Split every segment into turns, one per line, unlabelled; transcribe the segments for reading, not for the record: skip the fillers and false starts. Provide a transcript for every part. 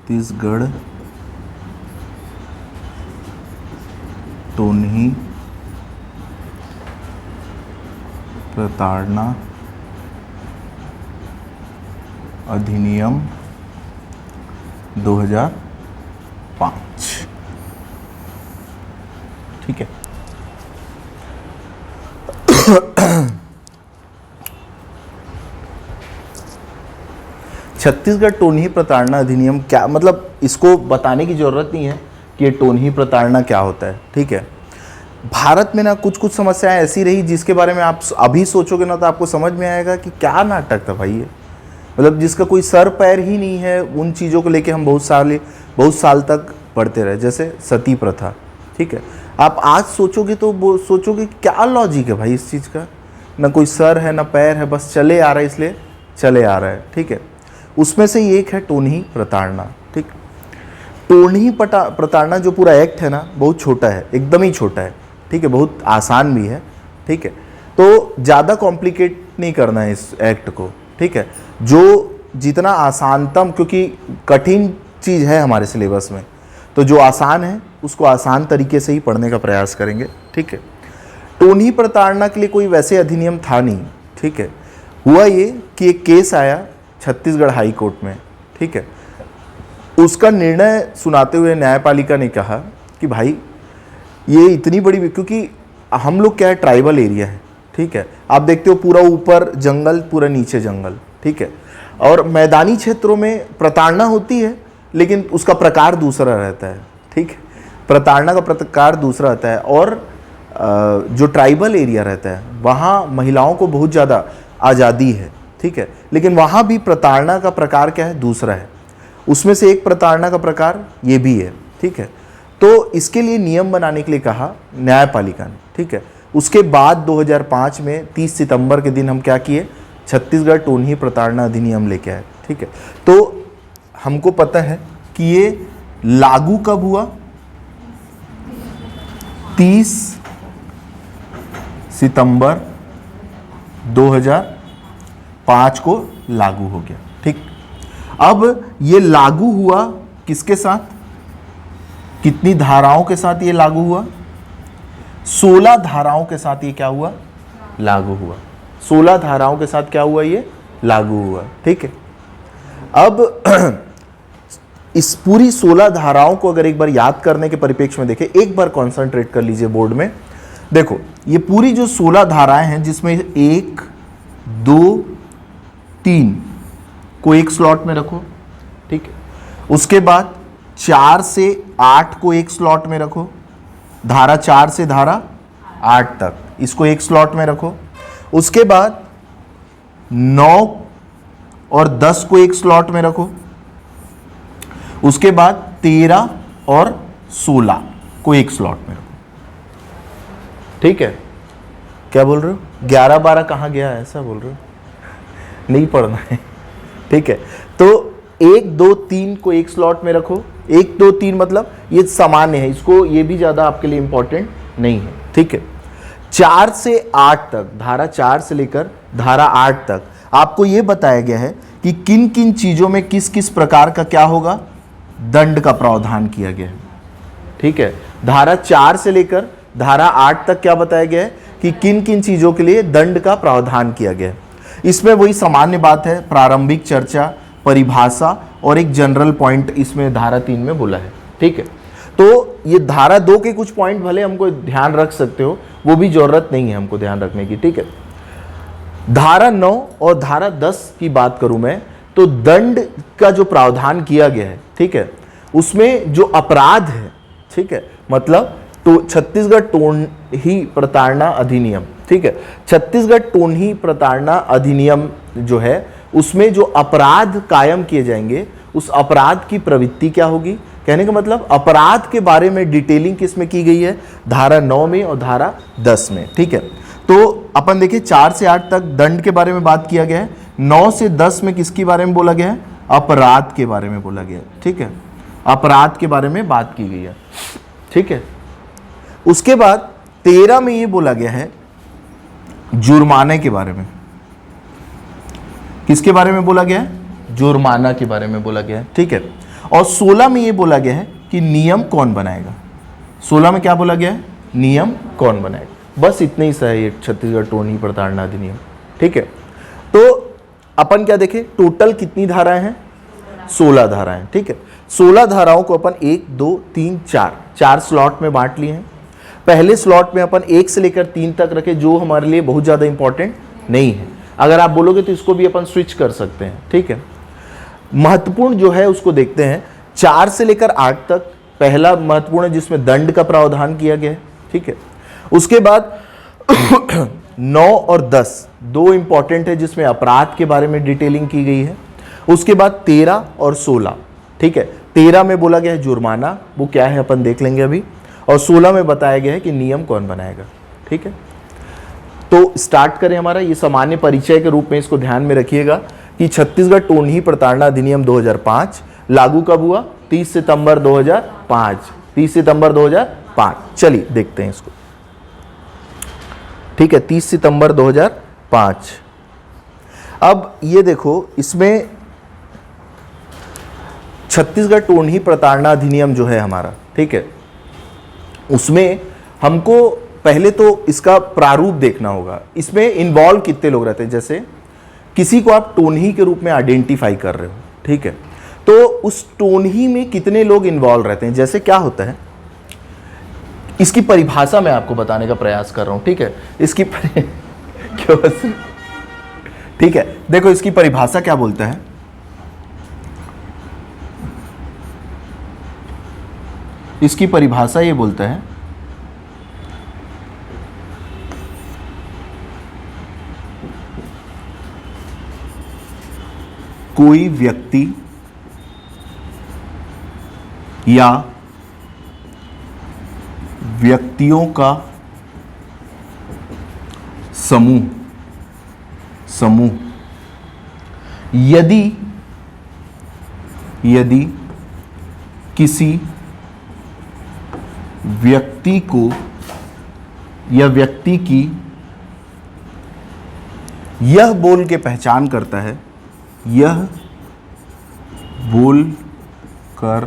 छत्तीसगढ़ टोन्ही प्रताड़ना अधिनियम 2005। ठीक है। छत्तीसगढ़ टोन्ही प्रताड़ना अधिनियम क्या, मतलब इसको बताने की जरूरत नहीं है कि ये टोन्ही प्रताड़ना क्या होता है। ठीक है। भारत में ना कुछ कुछ समस्याएं ऐसी रही जिसके बारे में आप अभी सोचोगे ना तो आपको समझ में आएगा कि क्या नाटक था भाई ये, मतलब जिसका कोई सर पैर ही नहीं है। उन चीज़ों को लेके हम बहुत साल तक पढ़ते रहे, जैसे सती प्रथा। ठीक है। आप आज सोचोगे तो सोचोगे क्या लॉजिक है भाई इस चीज़ का, ना कोई सर है ना पैर है, बस चले आ रहा है इसलिए चले आ रहा है। ठीक है। उसमें से एक है टोन्ही प्रताड़ना। ठीक। टोन्ही प्रताड़ना जो पूरा एक्ट है ना बहुत छोटा है, एकदम ही छोटा है। ठीक है। बहुत आसान भी है। ठीक है। तो ज़्यादा कॉम्प्लिकेट नहीं करना है इस एक्ट को। ठीक है। जो जितना आसानतम, क्योंकि कठिन चीज़ है हमारे सिलेबस में, तो जो आसान है उसको आसान तरीके से ही पढ़ने का प्रयास करेंगे। ठीक है। टोन्ही प्रताड़ना के लिए कोई वैसे अधिनियम था नहीं। ठीक है। हुआ ये कि एक केस आया छत्तीसगढ़ हाई कोर्ट में। ठीक है। उसका निर्णय सुनाते हुए न्यायपालिका ने कहा कि भाई ये इतनी बड़ी, क्योंकि हम लोग क्या है ट्राइबल एरिया है। ठीक है। आप देखते हो पूरा ऊपर जंगल, पूरा नीचे जंगल। ठीक है। और मैदानी क्षेत्रों में प्रताड़ना होती है लेकिन उसका प्रकार दूसरा रहता है। ठीक है। प्रताड़ना का प्रकार दूसरा रहता है। और जो ट्राइबल एरिया रहता है वहाँ महिलाओं को बहुत ज़्यादा आज़ादी है। ठीक है। लेकिन वहाँ भी प्रताड़ना का प्रकार क्या है, दूसरा है। उसमें से एक प्रताड़ना का प्रकार ये भी है। ठीक है। तो इसके लिए नियम बनाने के लिए कहा न्यायपालिका ने। ठीक है। उसके बाद 2005 में 30 सितंबर के दिन हम क्या किए, छत्तीसगढ़ टोन्ही प्रताड़ना अधिनियम लेके आए। ठीक है। तो हमको पता है कि ये लागू कब हुआ, 30 सितंबर 2005 को लागू हो गया। ठीक। अब ये लागू हुआ किसके साथ, कितनी धाराओं के साथ ये लागू हुआ, 16 धाराओं के साथ ये क्या हुआ, लागू हुआ। 16 धाराओं के साथ क्या हुआ, ये लागू हुआ। ठीक है। अब इस पूरी 16 धाराओं को अगर एक बार याद करने के परिप्रेक्ष्य में देखें, एक बार कॉन्सेंट्रेट कर लीजिए बोर्ड में। देखो ये पूरी जो 16 धाराएं हैं जिसमें 1, 2, 3 को एक स्लॉट में रखो। ठीक है। उसके बाद 4 से 8 को एक स्लॉट में रखो, धारा 4 से धारा 8 तक इसको एक स्लॉट में रखो। उसके बाद 9 और 10 को एक स्लॉट में रखो। उसके बाद 13 और 16 को एक स्लॉट में रखो। ठीक है। क्या बोल रहे हो, 11 12 कहाँ गया है, ऐसा बोल रहे हो, नहीं पढ़ना है। ठीक है। तो 1 2 3 को एक स्लॉट में रखो। 1 2 3 मतलब ये सामान्य है, इसको ये भी ज़्यादा आपके लिए इंपॉर्टेंट नहीं है। ठीक है। 4 से 8 तक, धारा 4 से लेकर धारा 8 तक आपको ये बताया गया है कि किन किन चीज़ों में किस किस प्रकार का क्या होगा, दंड का प्रावधान किया गया है। ठीक है। धारा 4 से लेकर धारा 8 तक क्या बताया गया है कि किन किन चीज़ों के लिए दंड का प्रावधान किया गया है। इसमें वही सामान्य बात है, प्रारंभिक चर्चा, परिभाषा और एक जनरल पॉइंट इसमें धारा 3 में बोला है। ठीक है। तो ये धारा 2 के कुछ पॉइंट भले हमको ध्यान रख सकते हो, वो भी जरूरत नहीं है हमको ध्यान रखने की। ठीक है। धारा 9 और धारा 10 की बात करूं मैं, तो दंड का जो प्रावधान किया गया है, ठीक है, उसमें जो अपराध है, ठीक है, मतलब तो छत्तीसगढ़ टोन्ही प्रताड़ना अधिनियम, ठीक है, छत्तीसगढ़ टोन्ही प्रताड़ना अधिनियम जो है उसमें जो अपराध कायम किए जाएंगे, उस अपराध की प्रवृत्ति क्या होगी, कहने का मतलब अपराध के बारे में डिटेलिंग किसमें की गई है, धारा 9 में और धारा 10 में। ठीक है। तो अपन देखिए 4 से 8 तक दंड के बारे में बात किया गया है, 9 से 10 में किसके बारे में बोला गया है, अपराध के बारे में बोला गया है। ठीक है। अपराध के बारे में बात की गई है। ठीक है। उसके बाद 13 में ये बोला गया है जुर्माने के बारे में। किसके बारे में बोला गया है, जुर्माना के बारे में बोला गया है। ठीक है। और 16 में ये बोला गया है कि नियम कौन बनाएगा। 16 में क्या बोला गया है? नियम कौन बनाएगा। बस इतने ही सा है ये छत्तीसगढ़ टोनी प्रताड़ना अधिनियम। ठीक है, तो अपन क्या देखें, टोटल कितनी धाराएं हैं? 16 धाराएं। ठीक है, 16 धाराओं को अपन 1 2 3 4 स्लॉट में बांट लिए हैं। पहले स्लॉट में अपन 1 से लेकर 3 तक रखे, जो हमारे लिए बहुत ज़्यादा इंपॉर्टेंट नहीं है। अगर आप बोलोगे तो इसको भी अपन स्विच कर सकते हैं। ठीक है, महत्वपूर्ण जो है उसको देखते हैं। 4 से लेकर 8 तक पहला महत्वपूर्ण है, जिसमें दंड का प्रावधान किया गया है। ठीक है, उसके बाद 9 और 10 दो इंपॉर्टेंट है, जिसमें अपराध के बारे में डिटेलिंग की गई है। उसके बाद 13 और 16। ठीक है, 13 में बोला गया है जुर्माना, वो क्या है अपन देख लेंगे अभी, और 16 में बताया गया है कि नियम कौन बनाएगा। ठीक है, तो स्टार्ट करें हमारा ये सामान्य परिचय के रूप में। इसको ध्यान में रखिएगा कि छत्तीसगढ़ टोनी प्रताड़ना अधिनियम 2005 लागू कब हुआ? 30 सितंबर 2005। 30 सितंबर 2005। चलिए देखते हैं इसको। ठीक है, 30 सितंबर 2005। अब ये देखो, इसमें छत्तीसगढ़ टोनी प्रताड़ना अधिनियम जो है हमारा, ठीक है, उसमें हमको पहले तो इसका प्रारूप देखना होगा। इसमें इन्वॉल्व कितने लोग रहते हैं? जैसे किसी को आप टोनही के रूप में आइडेंटिफाई कर रहे हो, ठीक है, तो उस टोनही में कितने लोग इन्वॉल्व रहते हैं? जैसे क्या होता है, इसकी परिभाषा मैं आपको बताने का प्रयास कर रहा हूं। ठीक है, इसकी क्यों? ठीक है, देखो इसकी परिभाषा क्या बोलता है। इसकी परिभाषा ये बोलता है कोई व्यक्ति या व्यक्तियों का समूह यदि किसी व्यक्ति को या व्यक्ति की यह बोल के पहचान करता है, यह बोल कर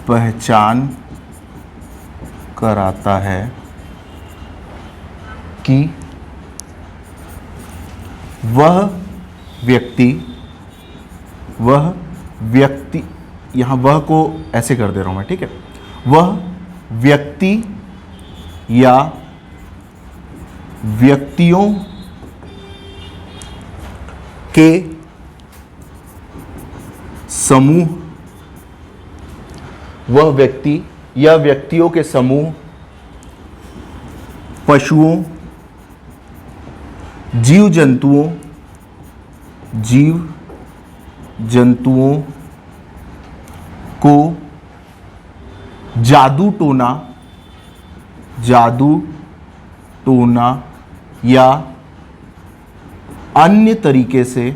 पहचान कराता है कि वह व्यक्ति यहां वह को ऐसे कर दे रहा हूं मैं, ठीक है, वह व्यक्ति या व्यक्तियों के समूह, वह व्यक्ति या व्यक्तियों के समूह पशुओं, जीव जंतुओं को जादू टोना या अन्य तरीके से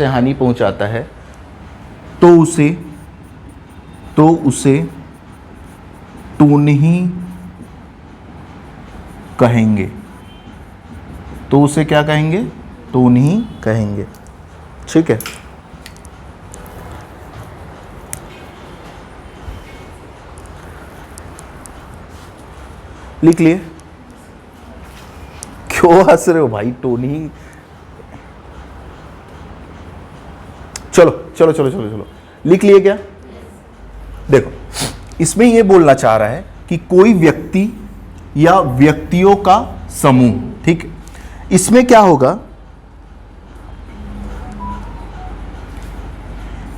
हानि पहुंचाता है, तो उसे टोनही कहेंगे। तो उसे क्या कहेंगे? टोनही कहेंगे। ठीक है, लिख लिए? क्यों हंस रहे हो भाई? टोनही, चलो लिख लिए क्या? देखो, इसमें यह बोलना चाह रहा है कि कोई व्यक्ति या व्यक्तियों का समूह। ठीक, इसमें क्या होगा,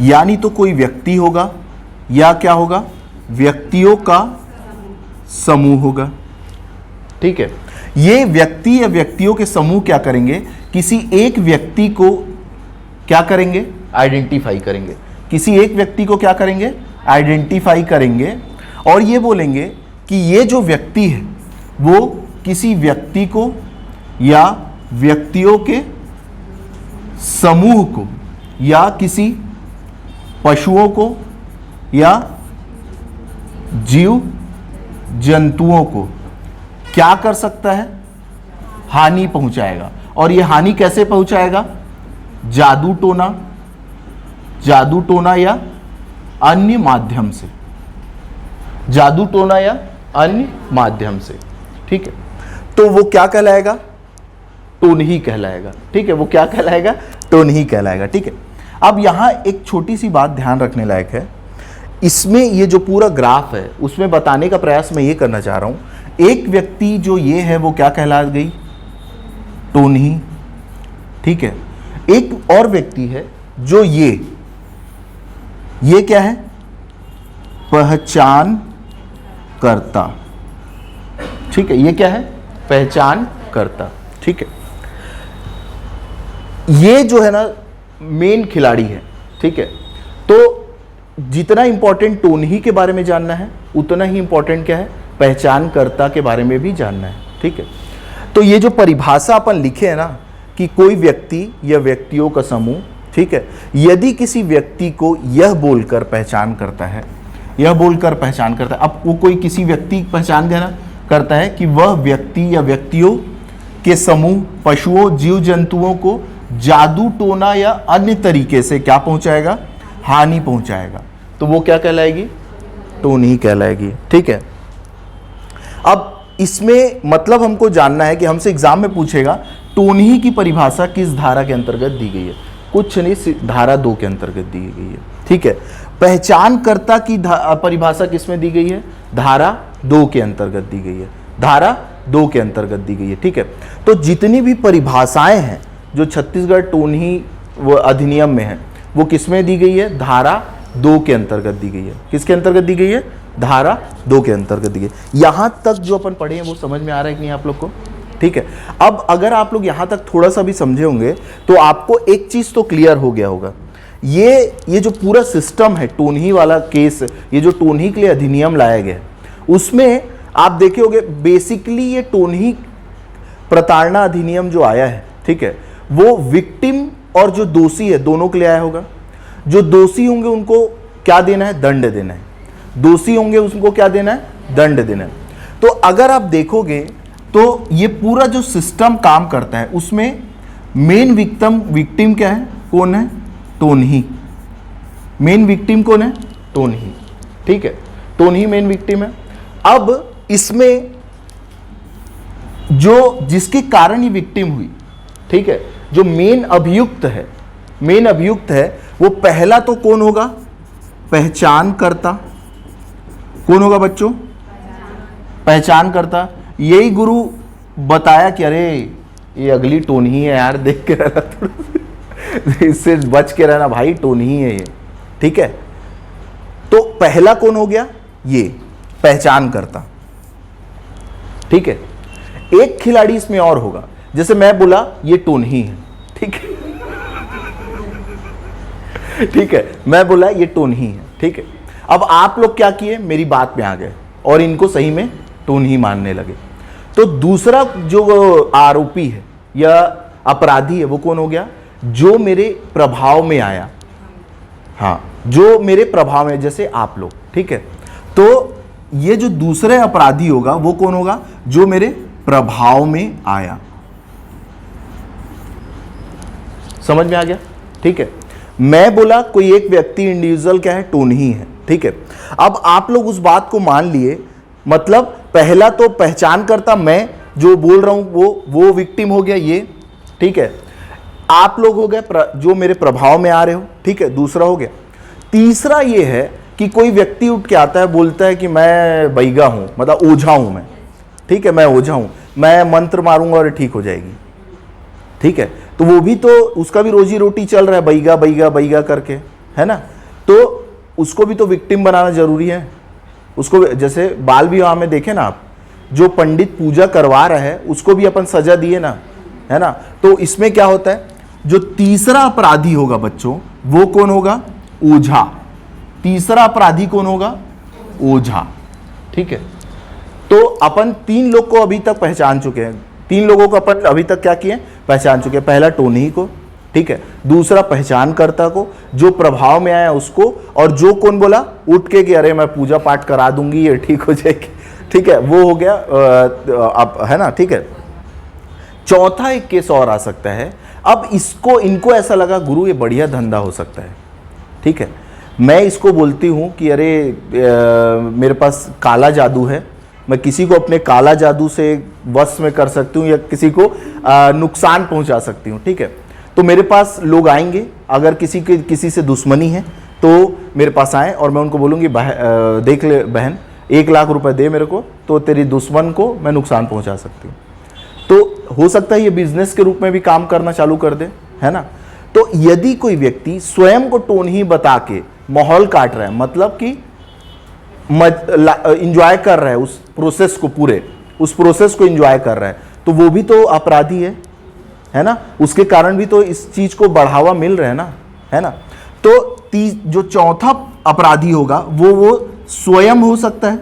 यानी तो कोई व्यक्ति होगा या क्या होगा, व्यक्तियों का समूह होगा। ठीक है, ये व्यक्ति या व्यक्तियों के समूह क्या करेंगे? किसी एक व्यक्ति को क्या करेंगे? आइडेंटिफाई करेंगे। किसी एक व्यक्ति को क्या करेंगे? आइडेंटिफाई करेंगे, और ये बोलेंगे कि ये जो व्यक्ति है वो किसी व्यक्ति को या व्यक्तियों के समूह को या किसी पशुओं को या जीव जंतुओं को क्या कर सकता है? हानि पहुंचाएगा। और ये हानि कैसे पहुंचाएगा? जादू टोना या अन्य माध्यम से, जादू टोना या अन्य माध्यम से। ठीक है, तो वो क्या कहलाएगा? टोनही कहलाएगा। ठीक है, वो क्या कहलाएगा? टोनही कहलाएगा। ठीक है, अब यहां एक छोटी सी बात ध्यान रखने लायक है। इसमें ये जो पूरा ग्राफ है उसमें बताने का प्रयास मैं ये करना चाह रहा हूं, एक व्यक्ति जो ये है वो क्या कहला गई? टोनही। ठीक है, एक और व्यक्ति है जो ये क्या है? पहचान करता। ठीक है, ये क्या है? पहचान करता। ठीक है, ये जो है ना मेन खिलाड़ी है। ठीक है, तो जितना इंपॉर्टेंट टोनही के बारे में जानना है उतना ही इंपॉर्टेंट क्या है? पहचानकर्ता के बारे में भी जानना है। ठीक है, तो ये जो परिभाषा अपन लिखे है ना कि कोई व्यक्ति या व्यक्तियों का समूह, ठीक है, यदि किसी व्यक्ति को यह बोलकर पहचान करता है, अब वो कोई किसी व्यक्ति की पहचान करता है कि वह व्यक्ति या व्यक्तियों के समूह पशुओं जीव जंतुओं को जादू टोना या अन्य तरीके से क्या पहुंचाएगा? हानि पहुंचाएगा, तो वो क्या कहलाएगी? टोनही कहलाएगी। ठीक है, अब इसमें मतलब हमको जानना है कि हमसे एग्जाम में पूछेगा टोनही की परिभाषा किस धारा के अंतर्गत दी गई है? कुछ नहीं, धारा 2 के अंतर्गत दी गई है। ठीक है, पहचानकर्ता की परिभाषा किसमें दी गई है? धारा 2 के अंतर्गत दी गई है। धारा 2 के अंतर्गत दी गई है। ठीक है, तो जितनी भी परिभाषाएं हैं जो छत्तीसगढ़ टोनही वो अधिनियम में है वो किसमें दी गई है? धारा 2 के अंतर्गत दी गई है। किसके अंतर्गत दी गई है? धारा 2 के अंतर्गत दी गई। यहां तक जो अपन पढ़े हैं वो समझ में आ रहा है कि नहीं आप लोग को? ठीक है, अब अगर आप लोग यहां तक थोड़ा सा भी समझे होंगे तो आपको एक चीज तो क्लियर हो गया होगा। ये जो पूरा सिस्टम है टोनही वाला केस, ये जो टोनही के लिए अधिनियम लाया गया है उसमें आप देखे होंगे बेसिकली ये टोनही प्रताड़ना अधिनियम जो आया है, ठीक है, वो विक्टिम और जो दोषी है दोनों के लिए आया होगा। जो दोषी होंगे उनको क्या देना है? दंड देना है। दोषी होंगे उसको क्या देना है? दंड देना है। तो अगर आप देखोगे तो ये पूरा जो सिस्टम काम करता है उसमें मेन विक्टिम क्या है? कौन है? टोनही। मेन विक्टिम कौन है? टोनही। ठीक है, टोनही मेन विक्टिम है। अब इसमें जो जिसके कारण ये विक्टिम हुई, ठीक है, जो मेन अभियुक्त है वो पहला तो कौन होगा? पहचानकर्ता। कौन होगा बच्चों? पहचानकर्ता। यही गुरु बताया कि अरे ये अगली टोनही है यार, देख के रहना थोड़ा इससे बच के रहना भाई, टोनही है ये। ठीक है, तो पहला कौन हो गया? ये पहचानकर्ता। ठीक है, एक खिलाड़ी इसमें और होगा, जैसे मैं बोला ये टोनही है, ठीक है ठीक है, मैं बोला ये टोनही है, ठीक है। अब आप लोग क्या किए? मेरी बात में आ गए और इनको सही में टोनही मानने लगे। तो दूसरा जो आरोपी है या अपराधी है वो कौन हो गया? जो मेरे प्रभाव में आया। हाँ, जो मेरे प्रभाव में, जैसे आप लोग, ठीक है। तो ये जो दूसरे अपराधी होगा वो कौन होगा? जो मेरे प्रभाव में आया। समझ में आ गया? ठीक है, मैं बोला कोई एक व्यक्ति इंडिविजुअल क्या है? टोनही है। ठीक है, अब आप लोग उस बात को मान लिए, मतलब पहला तो पहचानकर्ता मैं जो बोल रहा हूं वो विक्टिम हो गया ये, ठीक है। आप लोग हो गए जो मेरे प्रभाव में आ रहे हो, ठीक है, दूसरा हो गया। तीसरा ये है कि कोई व्यक्ति उठ के आता है, बोलता है कि मैं बैगा हूं, मतलब ओझा हूं मैं, ठीक है, मैं ओझा हूं, मैं मंत्र मारूंगा और ठीक हो जाएगी। ठीक है, तो वो भी तो उसका भी रोजी रोटी चल रहा है, बैगा बैगा बैगा करके, है ना। तो उसको भी तो विक्टिम बनाना जरूरी है। उसको जैसे बाल विवाह में देखे ना आप, जो पंडित पूजा करवा रहा है उसको भी अपन सजा दिए ना, है ना। तो इसमें क्या होता है, जो तीसरा अपराधी होगा बच्चों वो कौन होगा? ओझा। तीसरा अपराधी कौन होगा? ओझा। ठीक है, तो अपन 3 लोग को अभी तक पहचान चुके हैं। 3 लोगों को अपन अभी तक क्या किए? पहचान चुके हैं। पहला टोनही को, ठीक है। दूसरा पहचानकर्ता को, जो प्रभाव में आया उसको, और जो कौन बोला उठ के कि अरे मैं पूजा पाठ करा दूंगी ये ठीक हो जाएगी, ठीक है, वो हो गया अब, है ना, ठीक है। चौथा एक केस और आ सकता है। अब इनको ऐसा लगा गुरु ये बढ़िया धंधा हो सकता है, ठीक है, मैं इसको बोलती हूँ कि अरे मेरे पास काला जादू है, मैं किसी को अपने काला जादू से वश में कर सकती हूँ या किसी को नुकसान पहुँचा सकती हूँ, ठीक है। तो मेरे पास लोग आएंगे, अगर किसी से दुश्मनी है तो मेरे पास आए और मैं उनको बोलूँगी देख ले बहन 1 लाख रुपए दे मेरे को, तो तेरी दुश्मन को मैं नुकसान पहुँचा सकती हूँ। तो हो सकता है ये बिजनेस के रूप में भी काम करना चालू कर दे, है ना। तो यदि कोई व्यक्ति स्वयं को टोन ही बता के माहौल काट रहा है, मतलब कि इंजॉय कर रहा है उस प्रोसेस को, पूरे उस प्रोसेस को इंजॉय कर रहा है, तो वो भी तो अपराधी है ना, उसके कारण भी तो इस चीज को बढ़ावा मिल रहा है ना। तो जो चौथा अपराधी होगा वो स्वयं हो सकता है,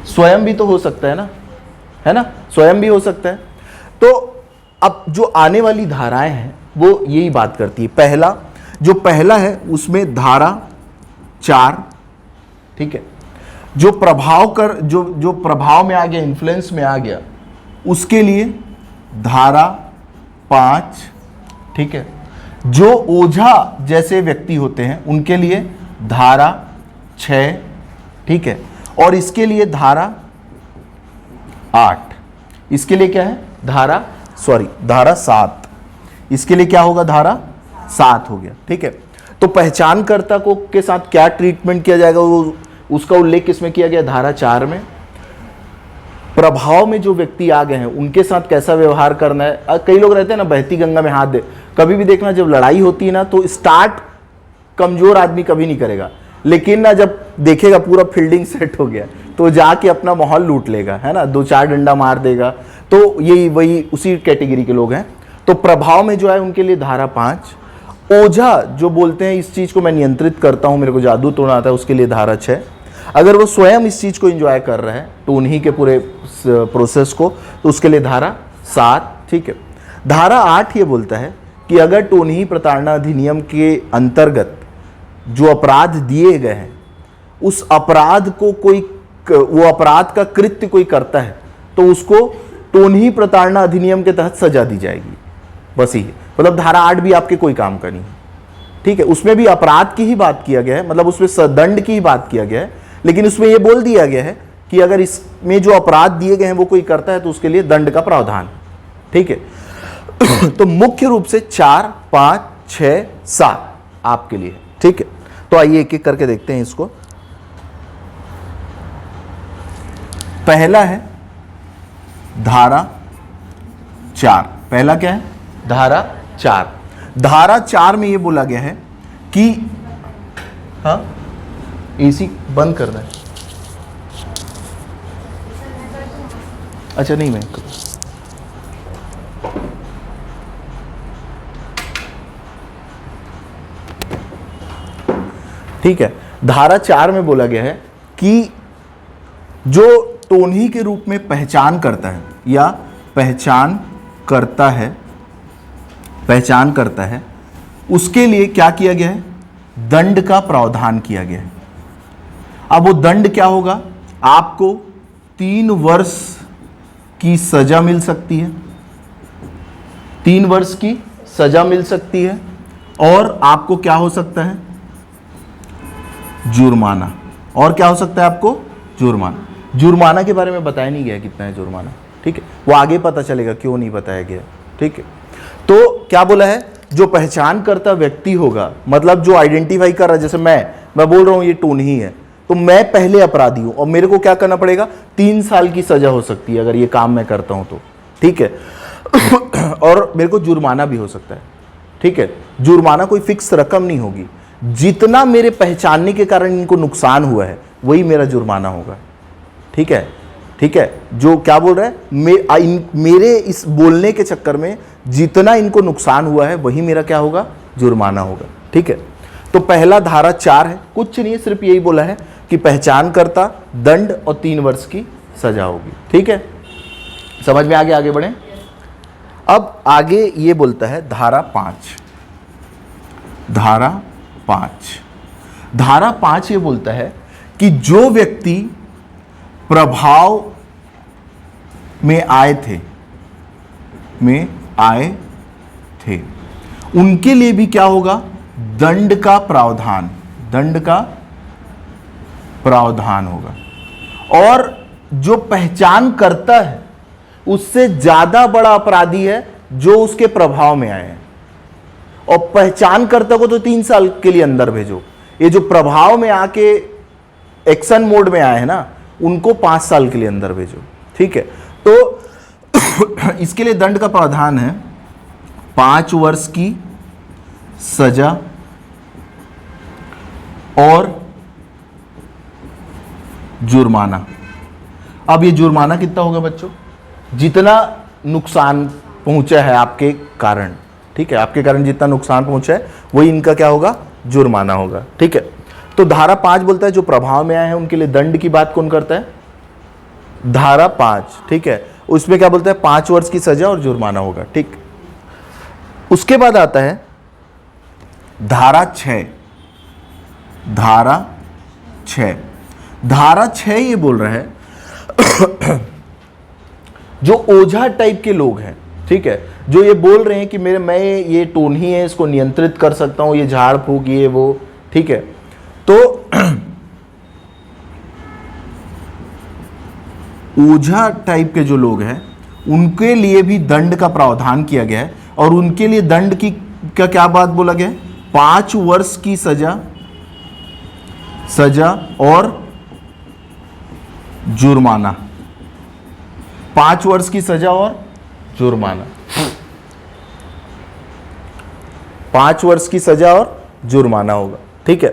स्वयं भी तो हो सकता है ना, स्वयं भी हो सकता है। तो अब जो आने वाली धाराएं हैं वो यही बात करती है। जो पहला है उसमें धारा 4, ठीक है, जो प्रभाव में आ गया, इन्फ्लुएंस में आ गया, उसके लिए धारा 5, ठीक है। जो ओझा जैसे व्यक्ति होते हैं उनके लिए धारा 6, ठीक है, और इसके लिए धारा 8। इसके लिए क्या है, धारा 7। इसके लिए क्या होगा, धारा 7 हो गया, ठीक है। तो पहचानकर्ता को के साथ क्या ट्रीटमेंट किया जाएगा, वो उसका उल्लेख किसमें किया गया, धारा 4 में। प्रभाव में जो व्यक्ति आ गए हैं उनके साथ कैसा व्यवहार करना है। कई लोग रहते हैं ना, बहती गंगा में हाथ दे, कभी भी देखना जब लड़ाई होती है ना तो स्टार्ट कमजोर आदमी कभी नहीं करेगा, लेकिन ना जब देखेगा पूरा फील्डिंग सेट हो गया तो जाके अपना माहौल लूट लेगा, है ना, 2-4 डंडा मार देगा। तो यही वही उसी कैटेगरी के लोग हैं। तो प्रभाव में जो है उनके लिए धारा 5। ओझा जो बोलते हैं इस चीज को मैं नियंत्रित करता हूं, मेरे को जादू टोना आता है, उसके लिए धारा 6। अगर वो स्वयं इस चीज को एंजॉय कर रहा है तो उन्हीं के पूरे प्रोसेस को, तो उसके लिए धारा 7, ठीक है। धारा 8 ये बोलता है कि अगर टोनही प्रताड़ना अधिनियम के अंतर्गत जो अपराध दिए गए हैं उस अपराध को वो अपराध का कृत्य कोई करता है तो उसको टोनही प्रताड़ना अधिनियम के तहत सजा दी जाएगी। बस ही, मतलब धारा 8 भी आपके कोई काम का नहीं है, ठीक है। उसमें भी अपराध की ही बात किया गया है, मतलब उसमें दंड की ही बात किया गया है, लेकिन उसमें यह बोल दिया गया है कि अगर इसमें जो अपराध दिए गए हैं वो कोई करता है तो उसके लिए दंड का प्रावधान, ठीक है। तो मुख्य रूप से 4, 5, 6, 7 आपके लिए, ठीक है। तो आइए एक एक करके देखते हैं इसको। पहला है धारा 4। पहला क्या है, धारा 4। धारा 4 में यह बोला गया है कि हाँ, एसी बंद करना है। अच्छा नहीं, मैं ठीक है। धारा 4 में बोला गया है कि जो टोनही के रूप में पहचान करता है या पहचान करता है उसके लिए क्या किया गया है, दंड का प्रावधान किया गया है। अब वो दंड क्या होगा, आपको 3 वर्ष की सजा मिल सकती है, 3 वर्ष की सजा मिल सकती है, और आपको क्या हो सकता है, जुर्माना। और क्या हो सकता है आपको, जुर्माना के बारे में बताया नहीं गया कितना है जुर्माना, ठीक है, वो आगे पता चलेगा क्यों नहीं बताया गया, ठीक है। तो क्या बोला है, जो पहचान करता व्यक्ति होगा, मतलब जो आइडेंटिफाई कर रहा है, जैसे मैं बोल रहा हूं ये टोनही है, तो मैं पहले अपराधी हूं और मेरे को क्या करना पड़ेगा, 3 साल की सजा हो सकती है अगर ये काम मैं करता हूं तो, ठीक है। और मेरे को जुर्माना भी हो सकता है, ठीक है। जुर्माना कोई फिक्स रकम नहीं होगी, जितना मेरे पहचानने के कारण इनको नुकसान हुआ है वही मेरा जुर्माना होगा, ठीक है, ठीक है। जो क्या बोल रहा है, मेरे इस बोलने के चक्कर में जितना इनको नुकसान हुआ है वही मेरा क्या होगा, जुर्माना होगा, ठीक है। तो पहला धारा 4 है, कुछ नहीं, सिर्फ यही बोला है कि पहचान करता, दंड और 3 वर्ष की सजा होगी, ठीक है। समझ में आ गया, आगे बढ़े। अब आगे ये बोलता है धारा 5, धारा 5, धारा 5 ये बोलता है कि जो व्यक्ति प्रभाव में आए थे उनके लिए भी क्या होगा, दंड का प्रावधान, दंड का प्रावधान होगा। और जो पहचान करता है उससे ज्यादा बड़ा अपराधी है जो उसके प्रभाव में आए हैं। और पहचानकर्ता को तो 3 साल के लिए अंदर भेजो, ये जो प्रभाव में आके एक्शन मोड में आए हैं ना, उनको 5 साल के लिए अंदर भेजो। ठीक है, तो इसके लिए दंड का प्रावधान है 5 वर्ष की सजा और जुर्माना। अब ये जुर्माना कितना होगा बच्चों, जितना नुकसान पहुंचा है आपके कारण, ठीक है, आपके कारण जितना नुकसान पहुंचा है वही इनका क्या होगा, जुर्माना होगा। ठीक है, तो धारा 5 बोलता है जो प्रभाव में आए हैं उनके लिए दंड की बात कौन करता है, धारा 5। ठीक है, उसमें क्या बोलता है, 5 वर्ष की सजा और जुर्माना होगा। ठीक, उसके बाद आता है धारा 6, धारा 6, धारा 6 ये बोल रहा है जो ओझा टाइप के लोग हैं, ठीक है, जो ये बोल रहे हैं कि मैं ये टोन्ही है, इसको नियंत्रित कर सकता हूं, ये झाड़ फूक ये वो, ठीक है, तो ओझा टाइप के जो लोग हैं उनके लिए भी दंड का प्रावधान किया गया है। और उनके लिए दंड की क्या बात बोला गया है, 5 वर्ष की सजा और जुर्माना, 5 वर्ष की सजा और जुर्माना, 5 वर्ष की सजा और जुर्माना होगा। ठीक है,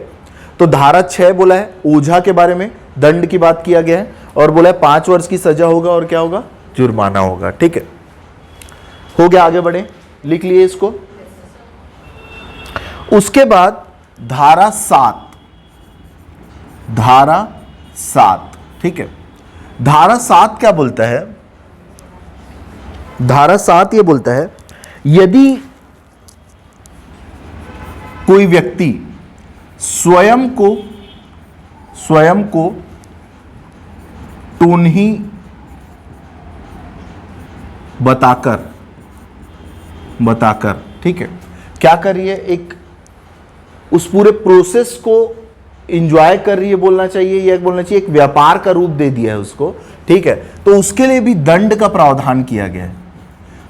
तो धारा 6 बोला है ओझा के बारे में दंड की बात किया गया है, और बोला है 5 वर्ष की सजा होगा और क्या होगा, जुर्माना होगा। ठीक है, हो गया, आगे बढ़े, लिख लिए इसको। उसके बाद धारा 7, धारा 7, ठीक है, धारा 7 क्या बोलता है, धारा 7 ये बोलता है यदि कोई व्यक्ति स्वयं को टोन्ही बताकर, ठीक है, क्या कर रही है, एक उस पूरे प्रोसेस को इंजॉय कर रही है बोलना चाहिए, या बोलना चाहिए एक व्यापार का रूप दे दिया है उसको। ठीक है, तो उसके लिए भी दंड का प्रावधान किया गया है,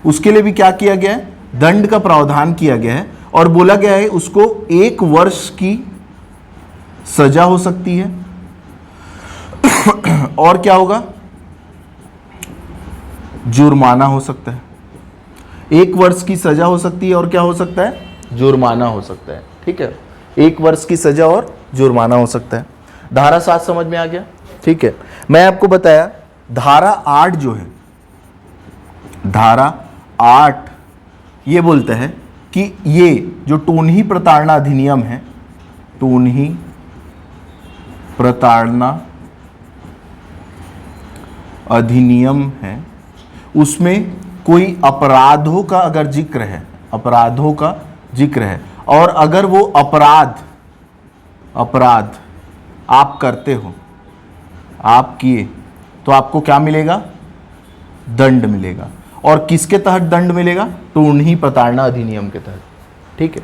उसके लिए भी क्या किया गया है, दंड का प्रावधान किया गया है। और बोला गया है उसको 1 वर्ष की सजा हो सकती है और क्या होगा, जुर्माना हो सकता है। 1 वर्ष की सजा हो सकती है और क्या हो सकता है, जुर्माना हो सकता है। ठीक है, 1 वर्ष की सजा और जुर्माना हो सकता है। धारा 7 समझ में आ गया। ठीक है, मैं आपको बताया धारा 8 जो है, धारा 8 ये बोलता है कि ये जो टोन्ही प्रताड़ना अधिनियम है, टोन्ही प्रताड़ना अधिनियम है, उसमें कोई अपराधों का अगर जिक्र है, अपराधों का जिक्र है, और अगर वो अपराध आप करते हो, आप किए, तो आपको क्या मिलेगा, दंड मिलेगा। और किसके तहत दंड मिलेगा, टोन्ही प्रताड़ना अधिनियम के तहत। ठीक है,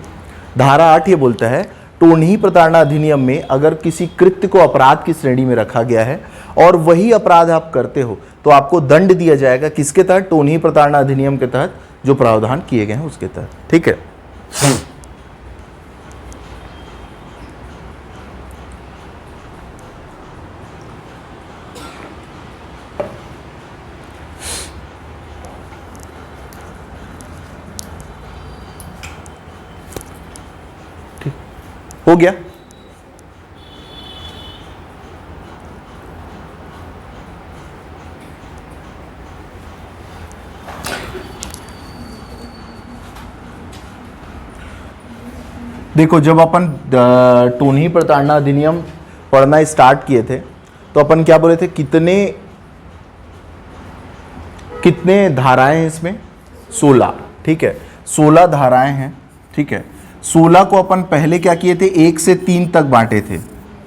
धारा 8 ये बोलता है टोन्ही प्रताड़ना अधिनियम में अगर किसी कृत्य को अपराध की श्रेणी में रखा गया है और वही अपराध आप करते हो तो आपको दंड दिया जाएगा, किसके तहत, टोन्ही प्रताड़ना अधिनियम के तहत जो प्रावधान किए गए हैं उसके तहत। ठीक है, हो गया। देखो, जब अपन टोन्ही प्रताड़ना अधिनियम पढ़ना स्टार्ट किए थे तो अपन क्या बोले थे, कितने धाराएं हैं इसमें, 16, ठीक है, 16 धाराएं हैं, ठीक है। 16 को अपन पहले क्या किए थे, 1 से 3 तक बांटे थे,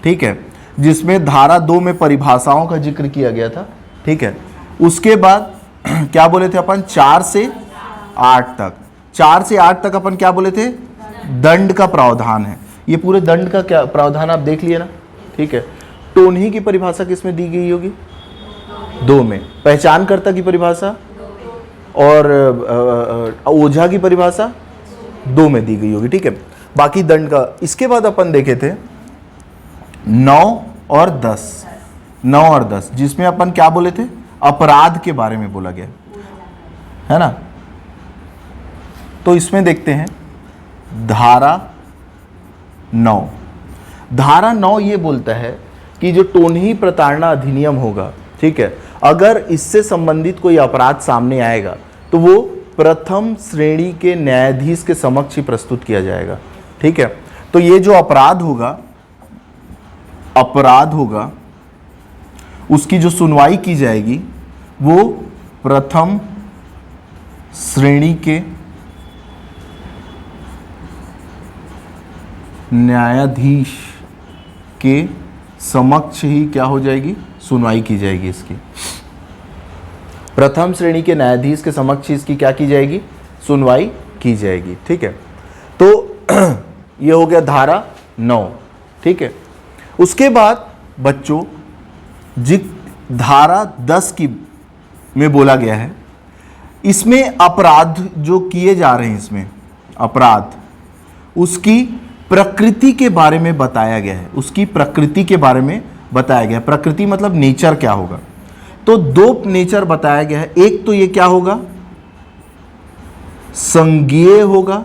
ठीक है, जिसमें धारा 2 में परिभाषाओं का जिक्र किया गया था, ठीक है। उसके बाद क्या बोले थे अपन, 4 से 8 तक, 4 से 8 तक अपन क्या बोले थे, दंड का प्रावधान है। ये पूरे दंड का क्या प्रावधान आप देख लिए ना, ठीक है। टोनही की परिभाषा किस में दी गई होगी, 2 में। पहचानकर्ता की परिभाषा और ओझा की परिभाषा 2 में दी गई होगी, ठीक है। बाकी दंड का, इसके बाद अपन देखे थे 9 और 10, 9 और 10, जिसमें अपन क्या बोले थे, अपराध के बारे में बोला गया है ना। तो इसमें देखते हैं धारा 9, धारा 9 ये बोलता है कि जो टोनही प्रताड़ना अधिनियम होगा, ठीक है, अगर इससे संबंधित कोई अपराध सामने आएगा तो वो प्रथम श्रेणी के न्यायाधीश के समक्ष ही प्रस्तुत किया जाएगा, ठीक है। तो ये जो अपराध होगा उसकी जो सुनवाई की जाएगी वो प्रथम श्रेणी के न्यायाधीश के समक्ष ही क्या हो जाएगी, सुनवाई की जाएगी इसकी। प्रथम श्रेणी के न्यायाधीश के समक्ष इसकी क्या की जाएगी, सुनवाई की जाएगी, ठीक है। तो ये हो गया धारा 9, ठीक है। उसके बाद बच्चों धारा 10 की में बोला गया है, इसमें अपराध जो किए जा रहे हैं, इसमें अपराध उसकी प्रकृति के बारे में बताया गया है, उसकी प्रकृति के बारे में बताया गया है। प्रकृति मतलब नेचर क्या होगा, तो 2 नेचर बताया गया है। एक तो ये क्या होगा, संज्ञेय होगा,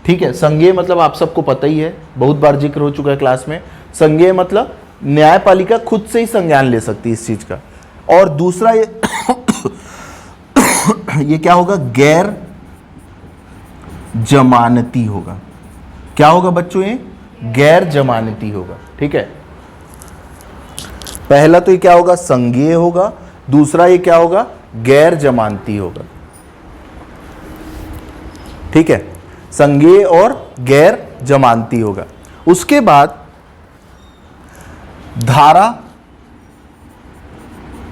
ठीक है। संज्ञेय मतलब आप सबको पता ही है, बहुत बार जिक्र हो चुका है क्लास में। संज्ञेय मतलब न्यायपालिका खुद से ही संज्ञान ले सकती है इस चीज का। और दूसरा ये क्या होगा, गैर जमानती होगा। क्या होगा बच्चों, ये गैर जमानती होगा, ठीक है। पहला तो ये क्या होगा, संज्ञेय होगा, दूसरा ये क्या होगा, गैर जमानती होगा, ठीक है। संज्ञेय और गैर जमानती होगा। उसके बाद धारा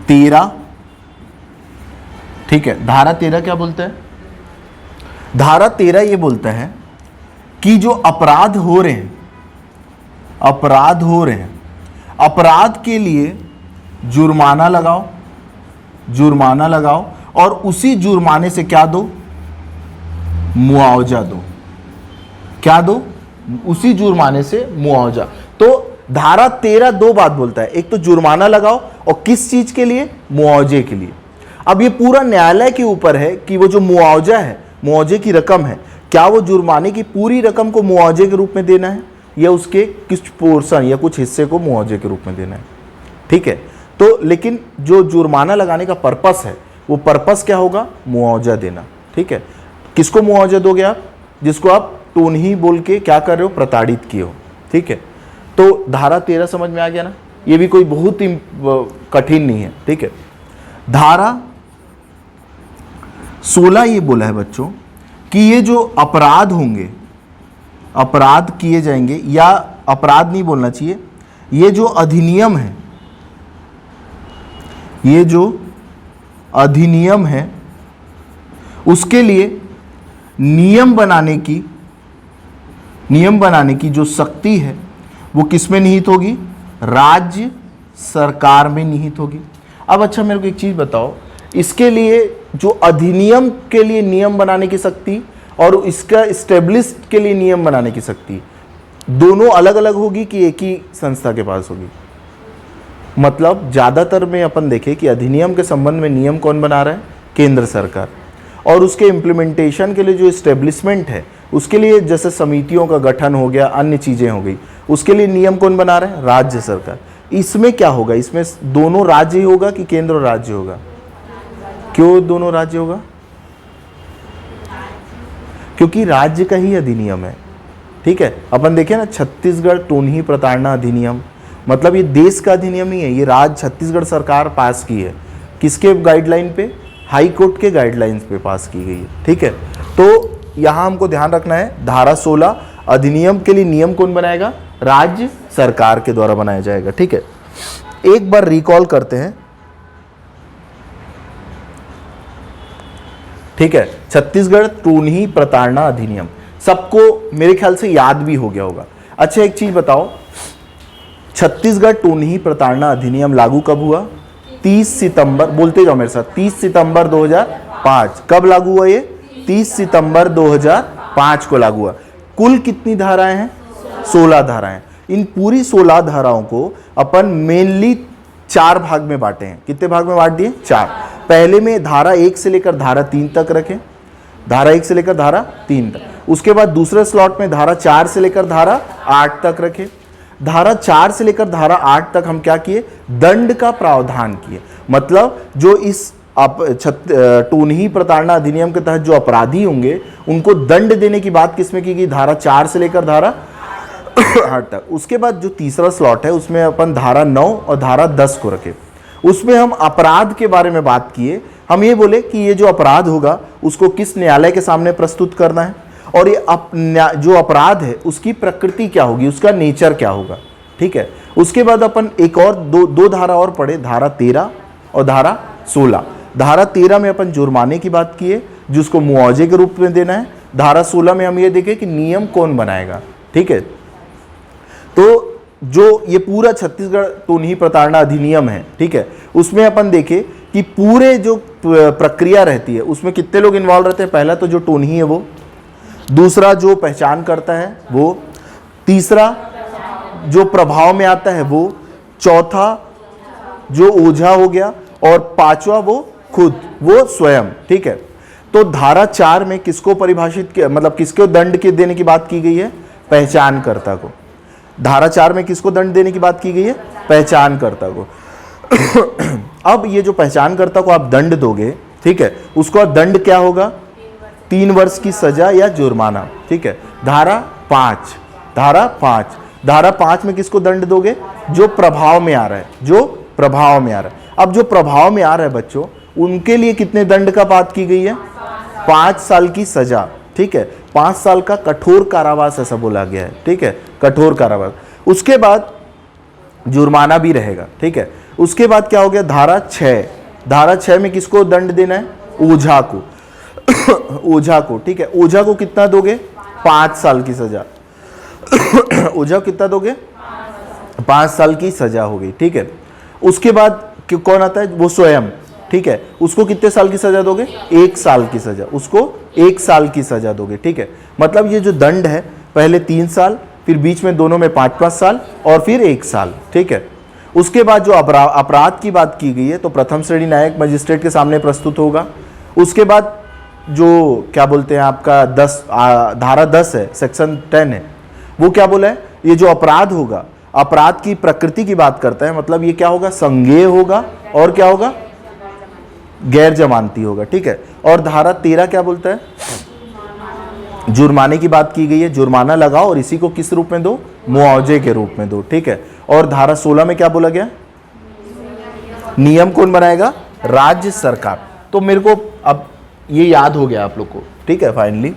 13, ठीक है। धारा 13 क्या बोलता है, धारा 13 ये बोलता है कि जो अपराध हो रहे हैं, अपराध के लिए जुर्माना लगाओ और उसी जुर्माने से क्या दो, मुआवजा दो। क्या दो, उसी जुर्माने से मुआवजा। तो धारा 13 2 बात बोलता है, एक तो जुर्माना लगाओ और किस चीज के लिए, मुआवजे के लिए। अब ये पूरा न्यायालय के ऊपर है कि वो जो मुआवजा है, मुआवजे की रकम है, क्या वो जुर्माने की पूरी रकम को मुआवजे के रूप में देना है या उसके कुछ पोर्शन या कुछ हिस्से को मुआवजे के रूप में देना है, ठीक है। तो लेकिन जो जुर्माना लगाने का पर्पस है, वो पर्पस क्या होगा, मुआवजा देना, ठीक है। किसको मुआवजा दोगे आप, जिसको आप टोनही बोल के क्या कर रहे हो, प्रताड़ित किए हो, ठीक है। तो धारा 13 समझ में आ गया ना, ये भी कोई बहुत ही कठिन नहीं है, ठीक है। धारा 16 ये बोला है बच्चों कि ये जो अपराध होंगे, अपराध किए जाएंगे, या अपराध नहीं बोलना चाहिए, ये जो अधिनियम है, ये जो अधिनियम है उसके लिए नियम बनाने की जो शक्ति है वो किस में निहित होगी, राज्य सरकार में निहित होगी। अब अच्छा मेरे को एक चीज बताओ, इसके लिए जो अधिनियम के लिए नियम बनाने की शक्ति और इसका इस्टेब्लिश के लिए नियम बनाने की शक्ति दोनों अलग अलग होगी कि एक ही संस्था के पास होगी? मतलब ज़्यादातर में अपन देखें कि अधिनियम के संबंध में नियम कौन बना रहा है, केंद्र सरकार, और उसके इम्प्लीमेंटेशन के लिए जो इस्टेब्लिशमेंट है उसके लिए जैसे समितियों का गठन हो गया, अन्य चीज़ें हो गई, उसके लिए नियम कौन बना रहा है, राज्य सरकार। इसमें क्या होगा, इसमें दोनों राज्य ही होगा कि केंद्र और राज्य होगा? क्यों दोनों राज्य होगा? क्योंकि राज्य का ही अधिनियम है, ठीक है। अपन देखें ना, छत्तीसगढ़ टोनही प्रताड़ना अधिनियम, मतलब ये देश का अधिनियम नहीं है, ये राज्य छत्तीसगढ़ सरकार पास की है। किसके गाइडलाइन पे? हाई कोर्ट के गाइडलाइंस पे पास की गई है। ठीक है, तो यहां हमको ध्यान रखना है धारा 16 अधिनियम के लिए नियम कौन बनाएगा? राज्य सरकार के द्वारा बनाया जाएगा। ठीक है, एक बार रिकॉल करते हैं। ठीक है, छत्तीसगढ़ टोनही प्रताड़ना अधिनियम सबको मेरे ख्याल से याद भी हो गया होगा। अच्छा एक चीज बताओ, छत्तीसगढ़ टोनही प्रताड़ना अधिनियम लागू कब हुआ? 30 सितंबर, बोलते जाओ मेरे साथ, 30 सितंबर 2005। कब लागू हुआ ये? 30 सितंबर 2005 को लागू हुआ। कुल कितनी धाराएं हैं? 16 धाराएं। इन पूरी 16 धाराओं को अपन मेनली 4 भाग में बांटे हैं। कितने भाग में बांट दिए? 4। पहले में धारा 1 से लेकर धारा 3 तक रखें, धारा 1 से लेकर धारा 3 तक। उसके बाद दूसरे स्लॉट में धारा 4 से लेकर धारा 8 तक रखें। धारा 4 से लेकर धारा 8 तक हम क्या किए? दंड का प्रावधान किए। मतलब जो इस टोनही प्रताड़ना अधिनियम के तहत जो अपराधी होंगे उनको दंड देने की बात किसमें की गई? धारा 4 से लेकर धारा 8 तक। उसके बाद जो तीसरा स्लॉट है उसमें अपन धारा 9 और धारा 10 को रखे। उसमें हम अपराध के बारे में बात किए। हम ये बोले कि ये जो अपराध होगा उसको किस न्यायालय के सामने प्रस्तुत करना है, और ये जो अपराध है उसकी प्रकृति क्या होगी, उसका नेचर क्या होगा। ठीक है, उसके बाद अपन एक और दो धारा और पढ़े, धारा 13 और धारा 16। धारा 13 में अपन जुर्माने की बात किए जिसको मुआवजे के रूप में देना है। धारा 16 में हम ये देखें कि नियम कौन बनाएगा। ठीक है, तो जो ये पूरा छत्तीसगढ़ टोनही प्रताड़ना अधिनियम है, ठीक है, उसमें अपन देखें कि पूरे जो प्रक्रिया रहती है उसमें कितने लोग इन्वॉल्व रहते हैं? पहला तो जो टोनही है वो, दूसरा जो पहचान करता है वो, तीसरा जो प्रभाव में आता है वो, चौथा जो ओझा हो गया, और पांचवा वो खुद, वो स्वयं। ठीक है, तो धारा 4 में किसको परिभाषित किया, मतलब किसको दंड के देने की बात की गई है? पहचानकर्ता को। धारा 4 में किसको दंड देने की बात की गई है? पहचानकर्ता को। अब ये जो पहचानकर्ता को आप दंड दोगे, ठीक है, उसको दंड क्या होगा? 3 वर्ष की सजा या जुर्माना। ठीक है, धारा 5, धारा 5 में किसको दंड दोगे? जो प्रभाव में आ रहा है, जो प्रभाव में आ रहा है। अब जो प्रभाव में आ रहा है बच्चों, उनके लिए कितने दंड का बात की गई है? 5 साल की सजा। ठीक है, 5 साल का कठोर कारावास ऐसा बोला गया है। ठीक है, कठोर कारावास। उसके बाद जुर्माना भी रहेगा। ठीक है, उसके बाद क्या हो गया? धारा 6। धारा 6 में किसको दंड देना है? ओझा को। ओझा को। ठीक है, ओझा को कितना दोगे? 5 साल की सजा। ओझा को कितना दोगे? 5 साल की सजा हो गई। ठीक है, उसके बाद कौन आता है? वो स्वयं। ठीक है, उसको कितने साल की सजा दोगे? 1 साल की सजा। उसको 1 साल की सजा दोगे। ठीक है, मतलब ये जो दंड है पहले 3 साल, फिर बीच में दोनों में 5-5 साल, और फिर 1 साल। ठीक है, उसके बाद जो अपराध की बात की गई है तो प्रथम श्रेणी न्यायिक मजिस्ट्रेट के सामने प्रस्तुत होगा। उसके बाद जो क्या बोलते हैं आपका धारा 10 है, सेक्शन 10 है, वो क्या बोला है? ये जो अपराध होगा, अपराध की प्रकृति की बात करता है। मतलब ये क्या होगा? संज्ञेय होगा, और क्या होगा? गैर जमानती होगा। ठीक है, और धारा 13 क्या बोलता है? जुर्माने की बात की गई है, जुर्माना लगाओ और इसी को किस रूप में दो? मुआवजे के रूप में दो। ठीक है, और धारा 16 में क्या बोला गया? नियम कौन बनाएगा? राज्य सरकार। तो मेरे को अब ये याद हो गया आप लोग को। ठीक है, फाइनली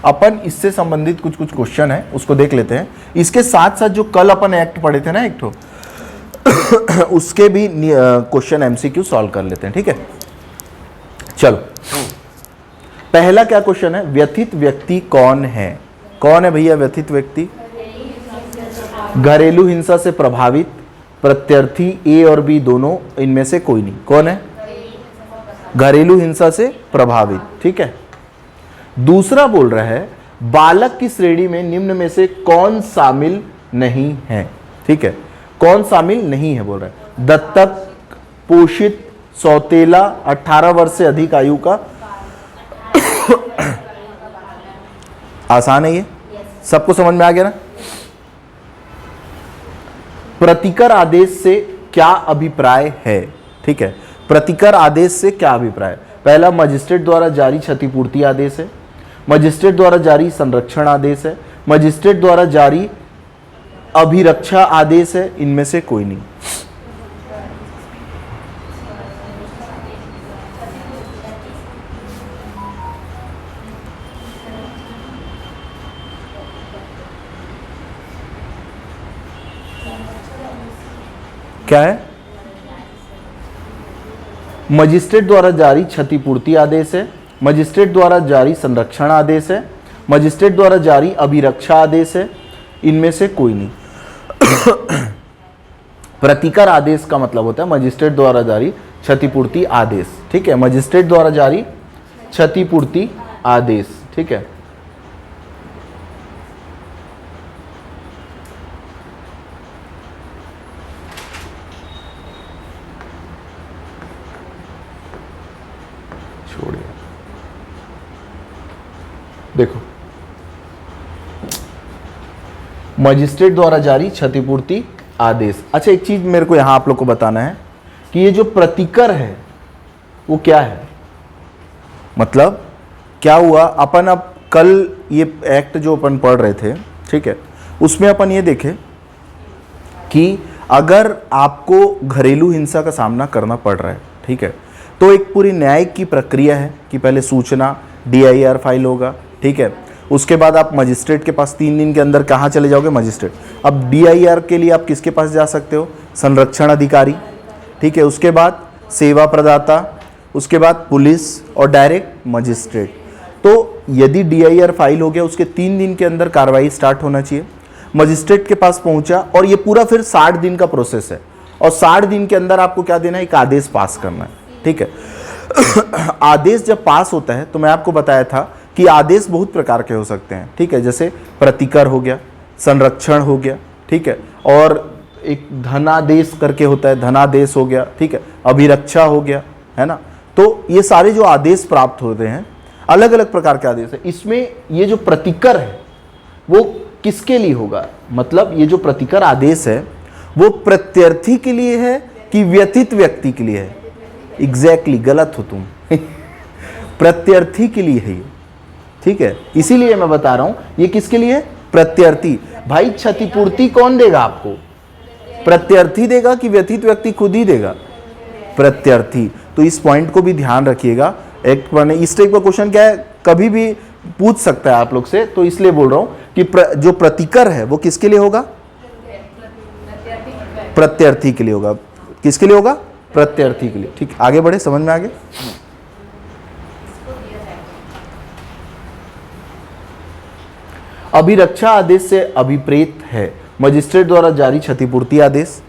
अपन इससे संबंधित कुछ क्वेश्चन है उसको देख लेते हैं। इसके साथ साथ जो कल अपन एक्ट पढ़े थे ना एक तो उसके भी क्वेश्चन एमसीक्यू सॉल्व कर लेते हैं। ठीक है, चलो पहला क्या क्वेश्चन है? व्यथित व्यक्ति कौन है? कौन है भैया व्यथित व्यक्ति? घरेलू हिंसा से प्रभावित प्रत्यर्थी ए और बी दोनों, इनमें से कोई नहीं। कौन है? घरेलू हिंसा से प्रभावित। ठीक है, दूसरा बोल रहा है बालक की श्रेणी में निम्न में से कौन शामिल नहीं है? ठीक है, कौन शामिल नहीं है बोल रहा है? दत्तक, पोषित, सौतेला, 18 वर्ष से अधिक आयु का। आसान है ये, सबको समझ में आ गया ना? प्रतिकर आदेश से क्या अभिप्राय है? ठीक है, प्रतिकर आदेश से क्या अभिप्राय? पहला, मजिस्ट्रेट द्वारा जारी क्षतिपूर्ति आदेश है, मजिस्ट्रेट द्वारा जारी संरक्षण आदेश है, मजिस्ट्रेट द्वारा जारी अभिरक्षा आदेश है। इनमें से कोई नहीं। क्या है? मजिस्ट्रेट द्वारा जारी क्षतिपूर्ति आदेश है, मजिस्ट्रेट द्वारा जारी संरक्षण आदेश है, मजिस्ट्रेट द्वारा जारी अभिरक्षा आदेश है, इनमें से कोई नहीं। प्रतिकर आदेश का मतलब होता है मजिस्ट्रेट द्वारा जारी क्षतिपूर्ति आदेश, ठीक है, मजिस्ट्रेट द्वारा जारी क्षतिपूर्ति आदेश, ठीक है। छोड़िए, देखो मजिस्ट्रेट द्वारा जारी क्षतिपूर्ति आदेश। अच्छा, एक चीज मेरे को यहां आप लोग को बताना है कि ये जो प्रतिकर है वो क्या है। मतलब क्या हुआ, अपन अब कल ये एक्ट जो अपन पढ़ रहे थे, ठीक है, उसमें अपन ये देखे कि अगर आपको घरेलू हिंसा का सामना करना पड़ रहा है, ठीक है, तो एक पूरी न्यायिक की प्रक्रिया है कि पहले सूचना DIR फाइल होगा, ठीक है, उसके बाद आप मजिस्ट्रेट के पास 3 दिन के अंदर कहाँ चले जाओगे? मजिस्ट्रेट। अब DIR के लिए आप किसके पास जा सकते हो? संरक्षण अधिकारी, ठीक है, उसके बाद सेवा प्रदाता, उसके बाद पुलिस और डायरेक्ट मजिस्ट्रेट। तो यदि DIR फाइल हो गया, उसके 3 दिन के अंदर कार्रवाई स्टार्ट होना चाहिए। मजिस्ट्रेट के पास पहुंचा और ये पूरा फिर 60 दिन का प्रोसेस है, और 60 दिन के अंदर आपको क्या देना है? एक आदेश पास करना है, ठीक है। आदेश जब पास होता है तो मैं आपको बताया था कि आदेश बहुत प्रकार के हो सकते हैं, ठीक है, जैसे प्रतिकर हो गया, संरक्षण हो गया, ठीक है, और एक धनादेश करके होता है, धनादेश हो गया, ठीक है, अभिरक्षा हो गया, है ना। तो ये सारे जो आदेश प्राप्त होते हैं, अलग अलग प्रकार के आदेश है। इसमें ये जो प्रतिकर है वो किसके लिए होगा? मतलब ये जो प्रतिकर आदेश है वो प्रत्यर्थी के लिए है कि व्यथित व्यक्ति के लिए है? एग्जैक्टली गलत हो तुम। प्रत्यर्थी के लिए है ये, ठीक है, इसीलिए मैं बता रहा हूं ये किसके लिए है? प्रत्यर्थी। भाई क्षतिपूर्ति कौन देगा आपको? प्रत्यर्थी देगा कि व्यथित व्यक्ति खुद ही देगा? प्रत्यर्थी। तो इस पॉइंट को भी ध्यान रखिएगा। एक इस टाइप का क्वेश्चन क्या है, कभी भी पूछ सकता है आप लोग से, तो इसलिए बोल रहा हूं कि जो प्रतिकर है वो किसके लिए होगा? प्रत्यर्थी के लिए होगा। किसके लिए होगा? प्रत्यर्थी के लिए। ठीक, आगे बढ़े, समझ में आगे। अभिरक्षा आदेश से अभिप्रेत है मजिस्ट्रेट द्वारा जारी क्षतिपूर्ति आदेश,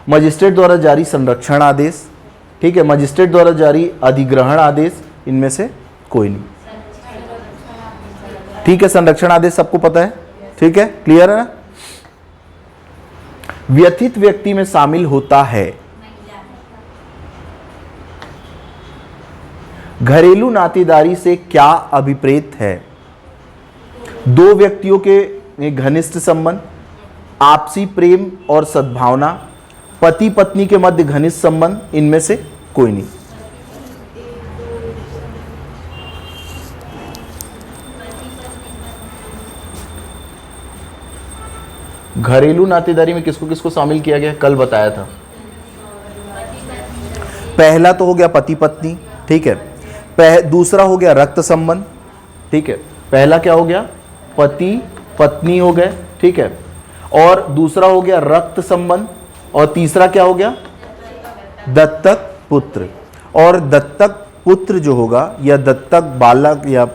मजिस्ट्रेट द्वारा जारी संरक्षण आदेश, ठीक है, मजिस्ट्रेट द्वारा जारी अधिग्रहण आदेश, इनमें से कोई नहीं। ठीक है, संरक्षण आदेश सबको पता है, ठीक है, क्लियर है ना। व्यथित व्यक्ति में शामिल होता है घरेलू नातेदारी से क्या अभिप्रेत है? दो व्यक्तियों के घनिष्ठ संबंध, आपसी प्रेम और सद्भावना, पति पत्नी के मध्य घनिष्ठ संबंध, इनमें से कोई नहीं। घरेलू नातेदारी में किसको किसको शामिल किया गया? कल बताया था। पहला तो हो गया पति पत्नी, ठीक है, दूसरा हो गया रक्त संबंध, ठीक है, पहला क्या हो गया? पति पत्नी हो गए, ठीक है, और दूसरा हो गया रक्त संबंध, और तीसरा क्या हो गया? दत्तक पुत्र। और दत्तक पुत्र जो होगा या दत्तक बालक या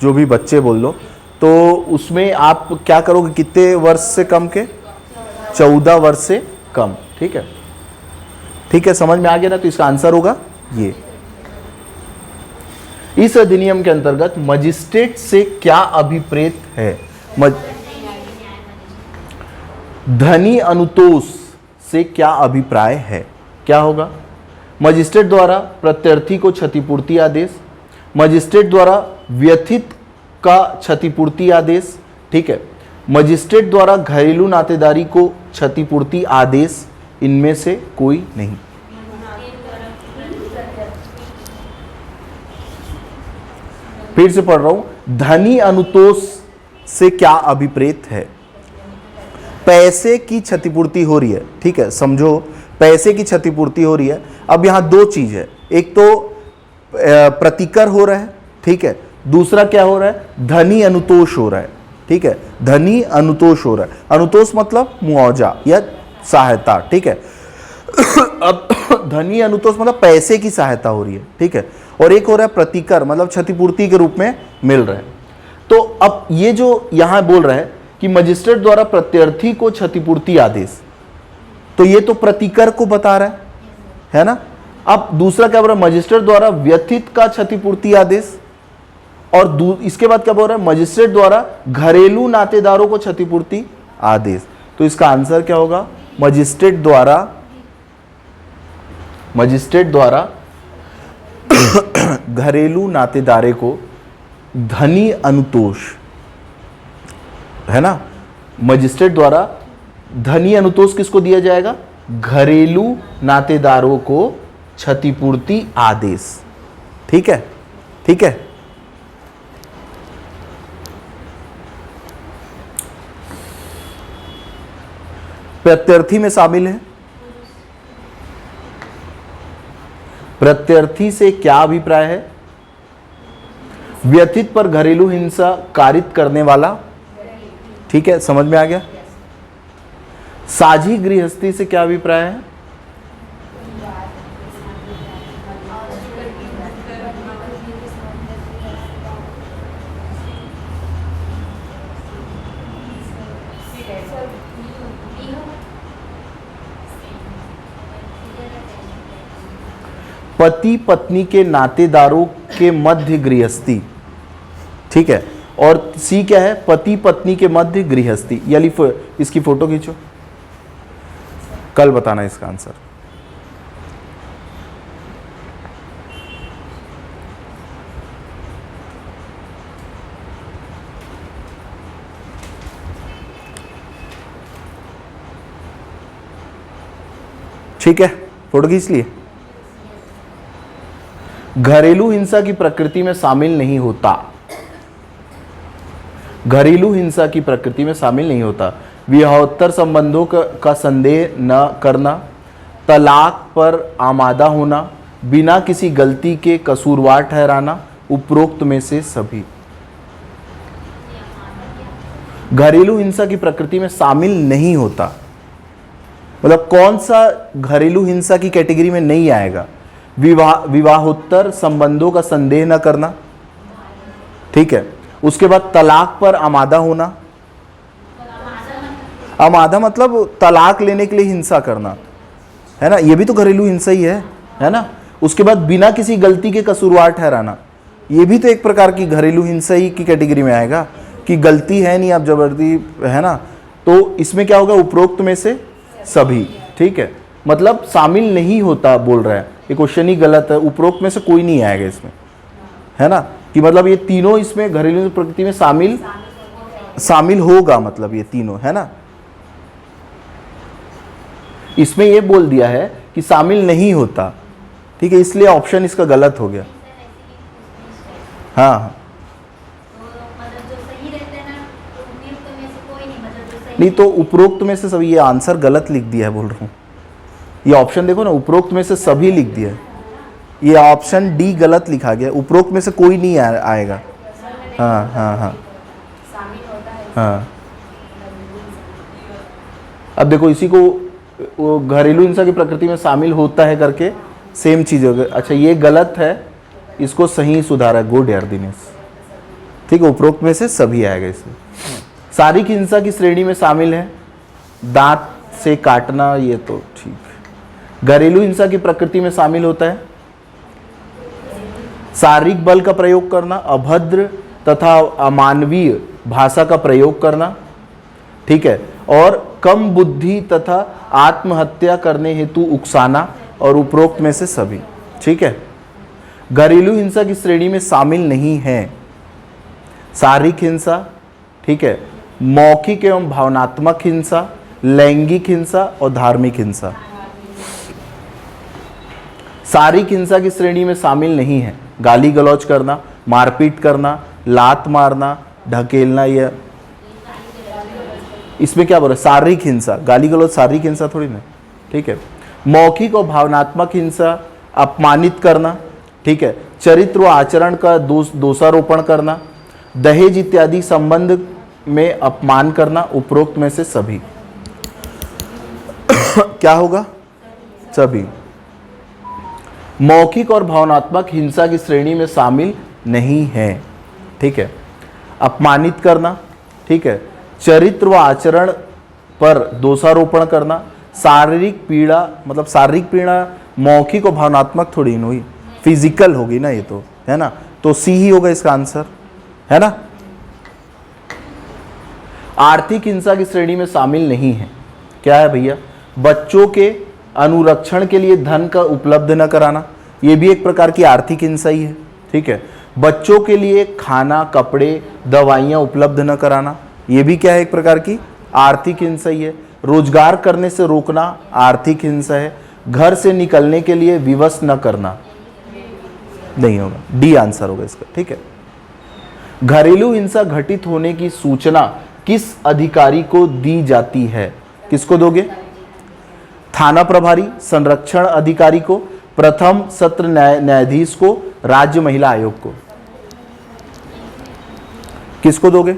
जो भी बच्चे बोल लो, तो उसमें आप क्या करोगे? कितने वर्ष से कम के? 14 वर्ष से कम, ठीक है, ठीक है, समझ में आ गया ना। तो इसका आंसर होगा ये। इस अधिनियम के अंतर्गत मजिस्ट्रेट से क्या अभिप्रेत है? धनी अनुतोष से क्या अभिप्राय है? क्या होगा? मजिस्ट्रेट द्वारा प्रत्यर्थी को क्षतिपूर्ति आदेश, मजिस्ट्रेट द्वारा व्यथित का क्षतिपूर्ति आदेश, ठीक है, मजिस्ट्रेट द्वारा घरेलू नातेदारी को क्षतिपूर्ति आदेश, इनमें से कोई नहीं। फिर से पढ़ रहा हूं, धनी अनुतोष से क्या अभिप्रेत है? पैसे की क्षतिपूर्ति हो रही है, ठीक है, समझो, पैसे की क्षतिपूर्ति हो रही है। अब यहां दो चीज है, एक तो प्रतिकर हो रहा है, ठीक है, दूसरा क्या हो रहा है? धनी अनुतोष हो रहा है, ठीक है, धनी अनुतोष हो रहा है। अनुतोष मतलब मुआवजा या सहायता, ठीक है। अब धनी अनुतोष मतलब पैसे की सहायता हो रही है, ठीक है, और एक हो रहा है प्रतिकर मतलब क्षतिपूर्ति के रूप में मिल रहा है। तो अब ये जो यहां बोल रहा है कि मजिस्ट्रेट द्वारा प्रत्यर्थी को क्षतिपूर्ति आदेश, तो ये तो प्रतिकर को बता रहा है ना। अब दूसरा क्या बोल रहा है, मजिस्ट्रेट द्वारा व्यथित का क्षतिपूर्ति आदेश, और इसके बाद क्या बोल रहा है, मजिस्ट्रेट द्वारा घरेलू नातेदारों को क्षतिपूर्ति आदेश। तो इसका आंसर क्या होगा, मजिस्ट्रेट द्वारा घरेलू नातेदारे को धनी अनुतोष, है ना। मजिस्ट्रेट द्वारा धनी अनुतोष किसको दिया जाएगा, घरेलू नातेदारों को क्षतिपूर्ति आदेश। ठीक है, ठीक है। प्रत्यर्थी में शामिल है, प्रत्यर्थी से क्या अभिप्राय है, व्यथित पर घरेलू हिंसा कारित करने वाला, ठीक है, समझ में आ गया। साझी गृहस्थी से क्या अभिप्राय है, पति पत्नी के नातेदारों के मध्य गृहस्थी, ठीक है। और सी क्या है, पति पत्नी के मध्य गृहस्थी। यानी इसकी फोटो खींचो, कल बताना इसका आंसर। ठीक है, फोटो खींच लिए। घरेलू हिंसा की प्रकृति में शामिल नहीं होता, घरेलू हिंसा की प्रकृति में शामिल नहीं होता। विवाहोत्तर संबंधों का संदेह न करना, तलाक पर आमादा होना, बिना किसी गलती के कसूरवार ठहराना, उपरोक्त में से सभी। घरेलू हिंसा की प्रकृति में शामिल नहीं होता मतलब कौन सा घरेलू हिंसा की कैटेगरी में नहीं आएगा, विवाहोत्तर संबंधों का संदेह न करना, ठीक है। उसके बाद तलाक पर आमादा होना, आमादा मतलब तलाक लेने के लिए हिंसा करना, है ना, ये भी तो घरेलू हिंसा ही है ना। उसके बाद बिना किसी गलती के कसूरवार ठहराना, ये भी तो एक प्रकार की घरेलू हिंसा ही की कैटेगरी में आएगा कि गलती है नहीं, आप जबरदस्ती, है ना। तो इसमें क्या होगा, उपरोक्त में से सभी, ठीक है, मतलब शामिल नहीं होता बोल रहा है, ये क्वेश्चन ही गलत है, उपरोक्त में से कोई नहीं आएगा इसमें, है ना, कि मतलब ये तीनों इसमें घरेलू प्रकृति में शामिल होगा, मतलब ये तीनों, है ना। इसमें ये बोल दिया है कि शामिल नहीं होता, ठीक है, इसलिए ऑप्शन इसका गलत हो गया। हाँ, नहीं तो उपरोक्त में से सभी, ये आंसर गलत लिख दिया है बोल रहा हूँ, ये ऑप्शन देखो ना, उपरोक्त में से सभी लिख दिया है, ये ऑप्शन डी गलत लिखा गया, उपरोक्त में से कोई नहीं आएगा। हाँ हाँ हाँ हाँ। अब देखो इसी को घरेलू हिंसा की प्रकृति में शामिल होता है करके सेम चीज हो गई। अच्छा ये गलत है, इसको सही सुधारा, गुड यार दिनेश, ठीक है, उपरोक्त में से सभी आएगा इसमें। शारीरिक हिंसा की श्रेणी में शामिल है दांत से काटना, ये तो ठीक है। घरेलू हिंसा की प्रकृति में शामिल होता है शारीरिक बल का प्रयोग करना, अभद्र तथा अमानवीय भाषा का प्रयोग करना, ठीक है, और कम बुद्धि तथा आत्महत्या करने हेतु उकसाना, और उपरोक्त में से सभी, ठीक है। घरेलू हिंसा की श्रेणी में शामिल नहीं है शारीरिक हिंसा, ठीक है, मौखिक एवं भावनात्मक हिंसा, लैंगिक हिंसा और धार्मिक हिंसा। शारीरिक हिंसा की श्रेणी में शामिल नहीं है गाली गलौज करना, मारपीट करना, लात मारना, ढकेलना, यह इसमें क्या बोल रहा है, शारीरिक हिंसा, गाली गलौज शारीरिक हिंसा थोड़ी ना, ठीक है। मौखिक और भावनात्मक हिंसा, अपमानित करना, ठीक है, चरित्र व आचरण का दोषारोपण करना, दहेज इत्यादि संबंध में अपमान करना, उपरोक्त में से सभी। क्या होगा, सभी। मौखिक और भावनात्मक हिंसा की श्रेणी में शामिल नहीं है, ठीक है। अपमानित करना, ठीक है। चरित्र व आचरण पर दोषारोपण करना, शारीरिक पीड़ा, मतलब शारीरिक पीड़ा मौखिक और भावनात्मक थोड़ी न हुई, फिजिकल होगी ना ये तो, है ना। तो सी ही होगा इसका आंसर, है ना। आर्थिक हिंसा की श्रेणी में शामिल नहीं है। क्या है भैया? बच्चों के अनुरक्षण के लिए धन का उपलब्ध न कराना, ये भी एक प्रकार की आर्थिक हिंसा ही है, ठीक है। बच्चों के लिए खाना, कपड़े, दवाइयाँ उपलब्ध न कराना, ये भी क्या है? एक प्रकार की आर्थिक हिंसा ही है। रोजगार करने से रोकना आर्थिक हिंसा है। घर से निकलने के लिए विवश न करना, नहीं होगा, डी आंसर होगा इसका, ठीक है। घरेलू हिंसा घटित होने की सूचना किस अधिकारी को दी जाती है? किसको दोगे? थाना प्रभारी, संरक्षण अधिकारी को, प्रथम सत्र न्यायाधीश को, राज्य महिला आयोग को। किसको दोगे?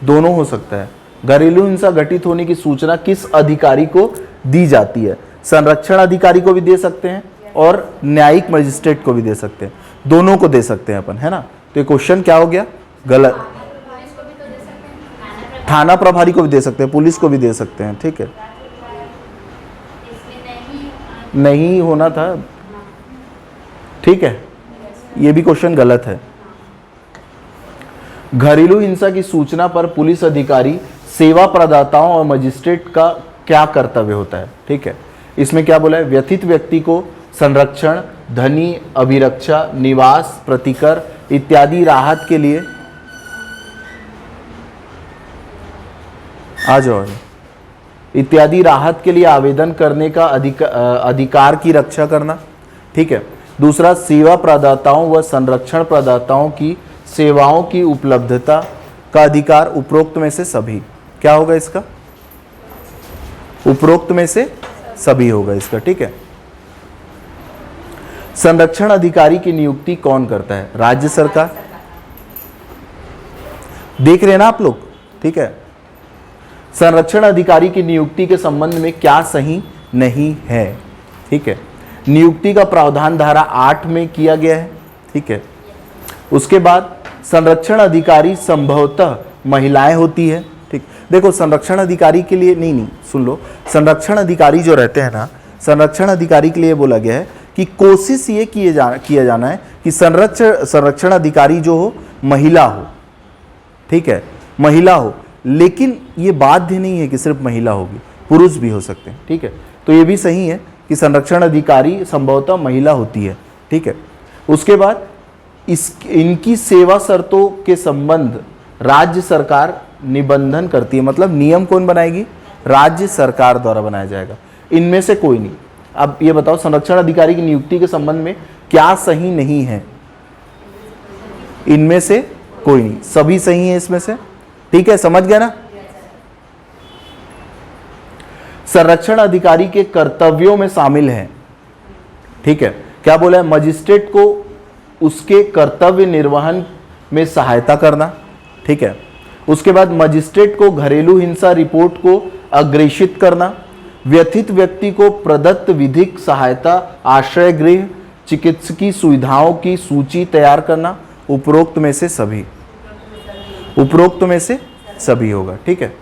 दोनों हो सकता है। घरेलू हिंसा घटित होने की सूचना किस अधिकारी को दी जाती है? संरक्षण अधिकारी को भी दे सकते हैं और न्यायिक मजिस्ट्रेट को भी दे सकते हैं, दोनों को दे सकते हैं अपन, है ना। तो ये क्वेश्चन क्या हो गया? गलत। थाना प्रभारी को भी दे सकते हैं, पुलिस को भी दे सकते हैं, ठीक है। नहीं होना था, ठीक है, ये भी क्वेश्चन गलत है। घरेलू हिंसा की सूचना पर पुलिस अधिकारी, सेवा प्रदाताओं और मजिस्ट्रेट का क्या कर्तव्य होता है? ठीक है, इसमें क्या बोला है? व्यथित व्यक्ति को संरक्षण, धनी अभिरक्षा, निवास, प्रतिकर इत्यादि राहत के लिए, आ जाओ, इत्यादि राहत के लिए आवेदन करने का अधिकार की रक्षा करना, ठीक है। दूसरा, सेवा प्रदाताओं व संरक्षण प्रदाताओं की सेवाओं की उपलब्धता का अधिकार, उपरोक्त में से सभी। क्या होगा इसका? उपरोक्त में से सभी होगा इसका, ठीक है। संरक्षण अधिकारी की नियुक्ति कौन करता है? राज्य सरकार। देख रहे हैं ना आप लोग, ठीक है। संरक्षण अधिकारी की नियुक्ति के संबंध में क्या सही नहीं है? ठीक है, नियुक्ति का प्रावधान धारा 8 में किया गया है, ठीक है। उसके बाद संरक्षण अधिकारी संभवतः महिलाएं होती है, ठीक। देखो संरक्षण अधिकारी के लिए नहीं सुन लो, संरक्षण अधिकारी जो रहते हैं ना, संरक्षण अधिकारी के लिए बोला गया है कि कोशिश ये किया जाना है कि संरक्षण अधिकारी जो हो महिला हो, ठीक है, महिला हो। लेकिन ये बाध्य नहीं है कि सिर्फ महिला होगी, पुरुष भी हो सकते हैं, ठीक है। तो ये भी सही है कि संरक्षण अधिकारी संभवतः महिला होती है, ठीक है। उसके बाद इनकी सेवा शर्तों के संबंध राज्य सरकार निबंधन करती है, मतलब नियम कौन बनाएगी? राज्य सरकार द्वारा बनाया जाएगा। इनमें से कोई नहीं। अब ये बताओ संरक्षण अधिकारी की नियुक्ति के संबंध में क्या सही नहीं है? इनमें से कोई नहीं, सभी सही है इसमें से, ठीक है, समझ गया ना। संरक्षण अधिकारी के कर्तव्यों में शामिल है, ठीक है। क्या बोला है? मजिस्ट्रेट को उसके कर्तव्य निर्वहन में सहायता करना, ठीक है। उसके बाद मजिस्ट्रेट को घरेलू हिंसा रिपोर्ट को अग्रेषित करना, व्यथित व्यक्ति को प्रदत्त विधिक सहायता, आश्रय गृह, चिकित्सकीय सुविधाओं की सूची तैयार करना। उपरोक्त में से सभी, उपरोक्त में से सभी होगा, ठीक है।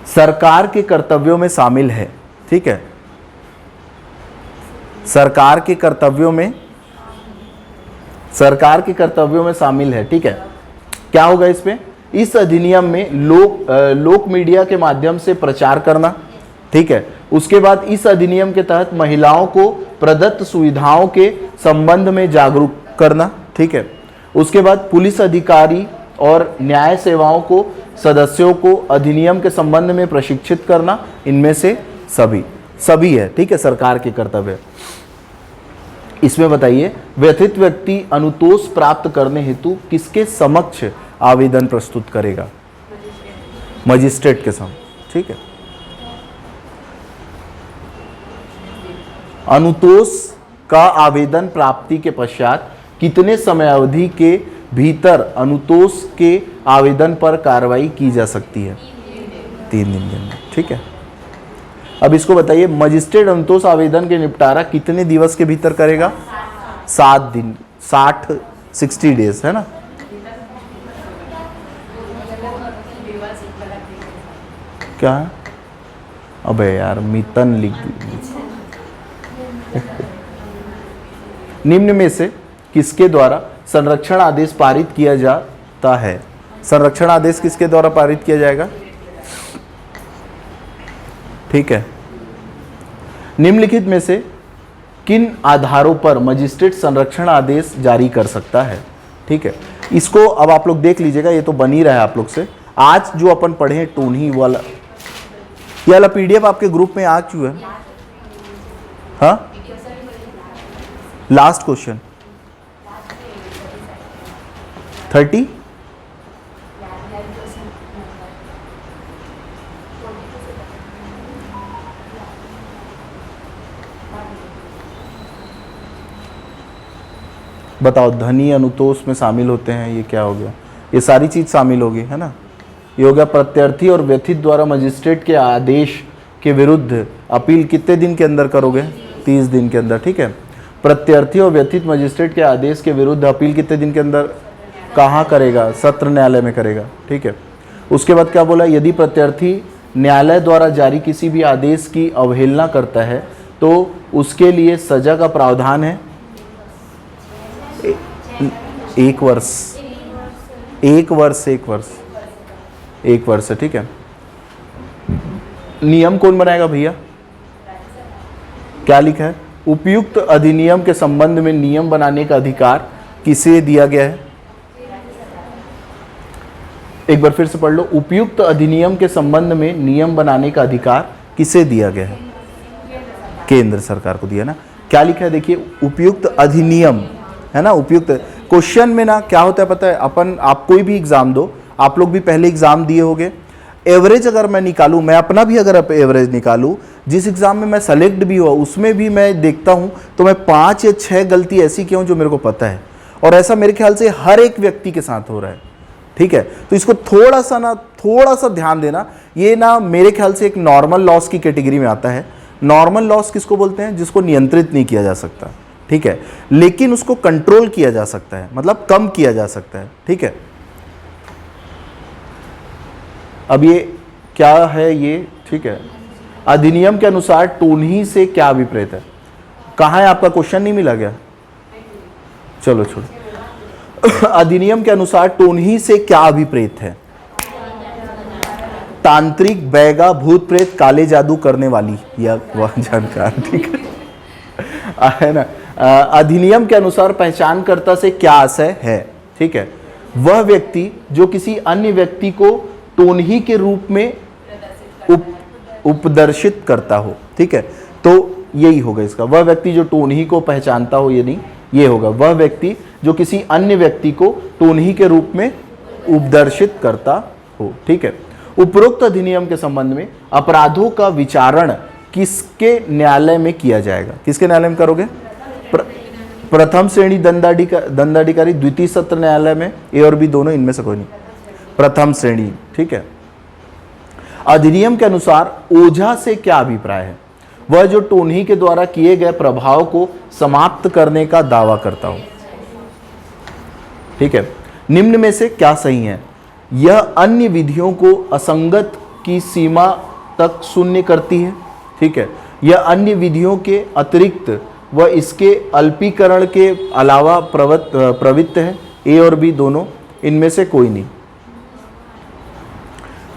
सरकार के कर्तव्यों में शामिल है, ठीक है। सरकार के कर्तव्यों में शामिल है, ठीक है। क्या होगा इसमें? इस अधिनियम में लोक मीडिया के माध्यम से प्रचार करना, ठीक है। उसके बाद इस अधिनियम के तहत महिलाओं को प्रदत्त सुविधाओं के संबंध में जागरूक करना, ठीक है। उसके बाद पुलिस अधिकारी और न्याय सेवाओं को सदस्यों को अधिनियम के संबंध में प्रशिक्षित करना। इनमें से सभी है, ठीक है, सरकार के कर्तव्य। इसमें बताइए, व्यथित व्यक्ति अनुतोष प्राप्त करने हेतु किसके समक्ष आवेदन प्रस्तुत करेगा? मजिस्ट्रेट के समक्ष, ठीक है। अनुतोष का आवेदन प्राप्ति के पश्चात कितने समयावधि के भीतर अनुतोष के आवेदन पर कार्रवाई की जा सकती है? 3 दिन के अंदर, ठीक है। अब इसको बताइए, मजिस्ट्रेट अंतोष आवेदन के निपटारा कितने दिवस के भीतर करेगा? 7 दिन, 60 डेज, है ना। क्या? अबे यार मितन लिख दी। निम्न में से किसके द्वारा संरक्षण आदेश पारित किया जाता है? संरक्षण आदेश किसके द्वारा पारित किया जाएगा? ठीक है। निम्नलिखित में से किन आधारों पर मजिस्ट्रेट संरक्षण आदेश जारी कर सकता है? ठीक है, इसको अब आप लोग देख लीजिएगा, ये तो बन ही रहा है आप लोग से। आज जो अपन पढ़े हैं टोनी वाला, ये वाला पीडीएफ आपके ग्रुप में आ चुका है। हाँ, लास्ट क्वेश्चन 30। बताओ, धनी अनुतोष में शामिल होते हैं, ये क्या हो गया? ये सारी चीज शामिल होगी, है ना। ये हो गया प्रत्यर्थी और व्यथित द्वारा मजिस्ट्रेट के आदेश के विरुद्ध अपील कितने दिन के अंदर करोगे? 30 दिन के अंदर। ठीक है, प्रत्यर्थी और व्यथित मजिस्ट्रेट के आदेश के विरुद्ध अपील कितने दिन के अंदर? कहाँ करेगा? सत्र न्यायालय में करेगा। ठीक है, उसके बाद क्या बोला? यदि प्रत्यर्थी न्यायालय द्वारा जारी किसी भी आदेश की अवहेलना करता है तो उसके लिए सजा का प्रावधान है 1 वर्ष। 1 वर्ष, 1 वर्ष, 1 वर्ष है। ठीक है, नियम कौन बनाएगा भैया? क्या लिखा है? उपयुक्त अधिनियम के संबंध में नियम बनाने का अधिकार किसे दिया गया है? एक बार फिर से पढ़ लो। उपयुक्त अधिनियम के संबंध में नियम बनाने का अधिकार किसे दिया गया है? केंद्र सरकार को दिया ना। क्या लिखा है देखिए, उपयुक्त अधिनियम, है ना। उपयुक्त क्वेश्चन में ना क्या होता है पता है? अपन, आप कोई भी एग्जाम दो, आप लोग भी पहले एग्जाम दिए होंगे, एवरेज अगर मैं निकालूं, मैं अपना भी अगर एवरेज निकालूं, जिस एग्जाम में मैं सेलेक्ट भी हुआ उसमें भी मैं देखता हूं तो मैं 5 या 6 गलती ऐसी की हूं जो मेरे को पता है, और ऐसा मेरे ख्याल से हर एक व्यक्ति के साथ हो रहा है। ठीक है, तो इसको थोड़ा सा ध्यान देना। ये ना मेरे ख्याल से एक नॉर्मल लॉस की कैटेगरी में आता है। नॉर्मल लॉस किसको बोलते हैं? जिसको नियंत्रित नहीं किया जा सकता। ठीक है, लेकिन उसको कंट्रोल किया जा सकता है, मतलब कम किया जा सकता है। ठीक है, अब ये क्या है ये? ठीक है, अधिनियम के अनुसार टोन्ही से क्या अभिप्रेत है? कहाँ है आपका क्वेश्चन? नहीं मिला गया? चलो छोड़ो। अधिनियम के अनुसार टोन्ही से क्या अभिप्रेत है? तांत्रिक, बैगा, भूत प्रेत, काले जादू करने वाली, या वह जानकार। ठीक है ना। अधिनियम के अनुसार पहचानकर्ता से क्या आशय है? ठीक है, वह व्यक्ति जो किसी अन्य व्यक्ति को टोन्ही के रूप में उपदर्शित करता हो। ठीक है, तो यही होगा इसका, वह व्यक्ति जो टोन्ही को पहचानता हो, ये नहीं, ये होगा वह व्यक्ति जो किसी अन्य व्यक्ति को टोन्ही के रूप में उपदर्शित करता हो। ठीक है, उपरोक्त अधिनियम के संबंध में अपराधों का विचारण किसके न्यायालय में किया जाएगा? किसके न्यायालय में करोगे? प्रथम श्रेणी दंडाधिकारी, द्वितीय सत्र न्यायालय में, ए और बी दोनों, इनमें से कोई नहीं, प्रथम श्रेणी। ठीक है, अधिनियम के अनुसार ओझा से क्या अभिप्राय है? वह जो टोन्ही के द्वारा किए गए प्रभाव को समाप्त करने का दावा करता हो। ठीक है, निम्न में से क्या सही है? यह अन्य विधियों को असंगत की सीमा तक शून्य करती है। ठीक है, यह अन्य विधियों के अतिरिक्त व इसके अल्पीकरण के अलावा प्रवृत्त है, ए और बी दोनों, इनमें से कोई नहीं।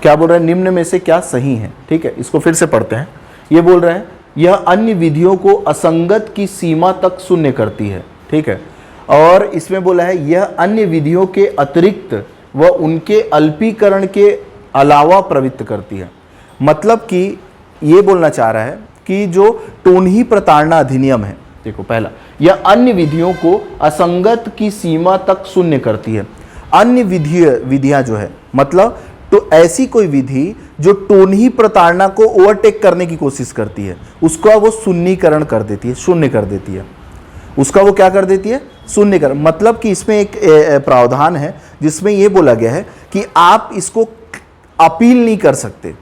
क्या बोल रहा है? निम्न में से क्या सही है? ठीक है, इसको फिर से पढ़ते हैं। ये बोल रहे हैं यह अन्य विधियों को असंगत की सीमा तक शून्य करती है। ठीक है, और इसमें बोला है यह अन्य विधियों के अतिरिक्त व उनके अल्पीकरण के अलावा प्रवृत्त करती है। मतलब कि ये बोलना चाह रहा है कि जो टोन्ही प्रताड़ना अधिनियम है, देखो पहला, यह अन्य विधियों को असंगत की सीमा तक शून्य करती है। अन्य विधियां जो है, मतलब तो ऐसी कोई विधि जो टोन्ही प्रताड़ना को ओवरटेक करने की कोशिश करती है, उसका वो शून्यकरण कर देती है, शून्य कर देती है। उसका वो क्या कर देती है? शून्यकरण। मतलब कि इसमें एक प्रावधान है जिसमें ये बोला गया है कि आप इसको अपील नहीं कर सकते।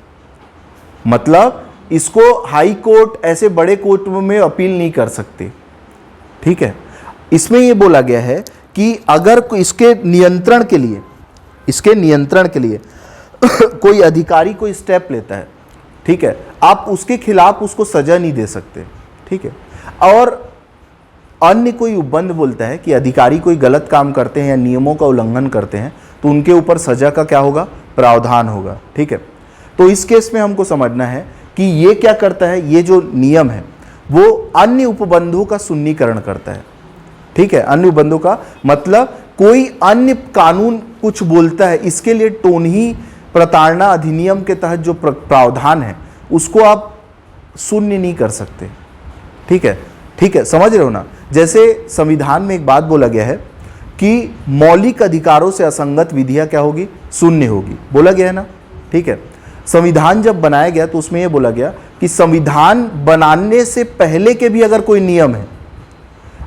मतलब इसको हाई कोर्ट ऐसे बड़े कोर्ट में अपील नहीं कर सकते, ठीक है। इसमें ये बोला गया है कि अगर इसके नियंत्रण के लिए कोई अधिकारी कोई स्टेप लेता है, ठीक है, आप उसके खिलाफ उसको सजा नहीं दे सकते, ठीक है। और अन्य कोई उपबंध बोलता है कि अधिकारी कोई गलत काम करते हैं या नियमों का उल्लंघन करते हैं तो उनके ऊपर सजा का क्या होगा, प्रावधान होगा, ठीक है। तो इस केस में हमको समझना है कि ये क्या करता है, ये जो नियम है वो अन्य उपबंधों का सुन्नीकरण करता है, ठीक है। अन्य उपबंधों का मतलब कोई अन्य कानून कुछ बोलता है, इसके लिए टोनही प्रताड़ना अधिनियम के तहत जो प्रावधान है उसको आप शून्य नहीं कर सकते, ठीक है, ठीक है, समझ रहे हो ना। जैसे संविधान में एक बात बोला गया है कि मौलिक अधिकारों से असंगत विधियां क्या होगी, शून्य होगी, बोला गया है ना, ठीक है। संविधान जब बनाया गया तो उसमें यह बोला गया कि संविधान बनाने से पहले के भी अगर कोई नियम है,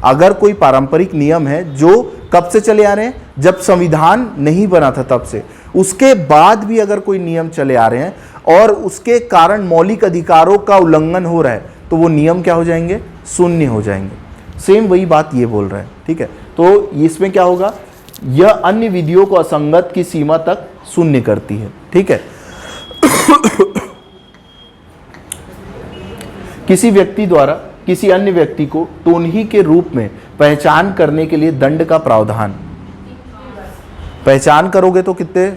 अगर कोई पारंपरिक नियम है जो कब से चले आ रहे हैं, जब संविधान नहीं बना था तब से, उसके बाद भी अगर कोई नियम चले आ रहे हैं और उसके कारण मौलिक अधिकारों का उल्लंघन हो रहा है तो वो नियम क्या हो जाएंगे, शून्य हो जाएंगे। सेम वही बात ये बोल रहा है, ठीक है। तो इसमें क्या होगा, यह अन्य विधियों को असंगत की सीमा तक शून्य करती है, ठीक है। किसी व्यक्ति द्वारा किसी अन्य व्यक्ति को टोनही के रूप में पहचान करने के लिए दंड का प्रावधान, पहचान करोगे तो कितने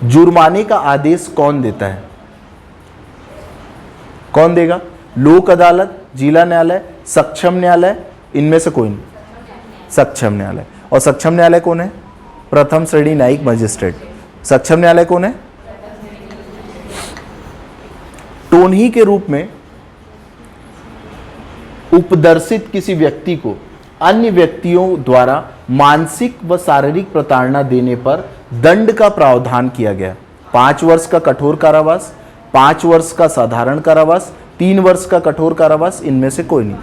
जुर्माने का आदेश कौन देता है, कौन देगा, लोक अदालत, जिला न्यायालय, सक्षम न्यायालय, इनमें से कोई नहीं, सक्षम न्यायालय। और सक्षम न्यायालय कौन है, प्रथम श्रेणी न्यायिक मजिस्ट्रेट। सक्षम न्यायालय कौन है, टोनही के रूप में उपदर्शित किसी व्यक्ति को अन्य व्यक्तियों द्वारा मानसिक व शारीरिक प्रताड़ना देने पर दंड का प्रावधान किया गया। 5 वर्ष का कठोर कारावास, 5 वर्ष का साधारण कारावास, 3 वर्ष का कठोर कारावास, इनमें से कोई नहीं।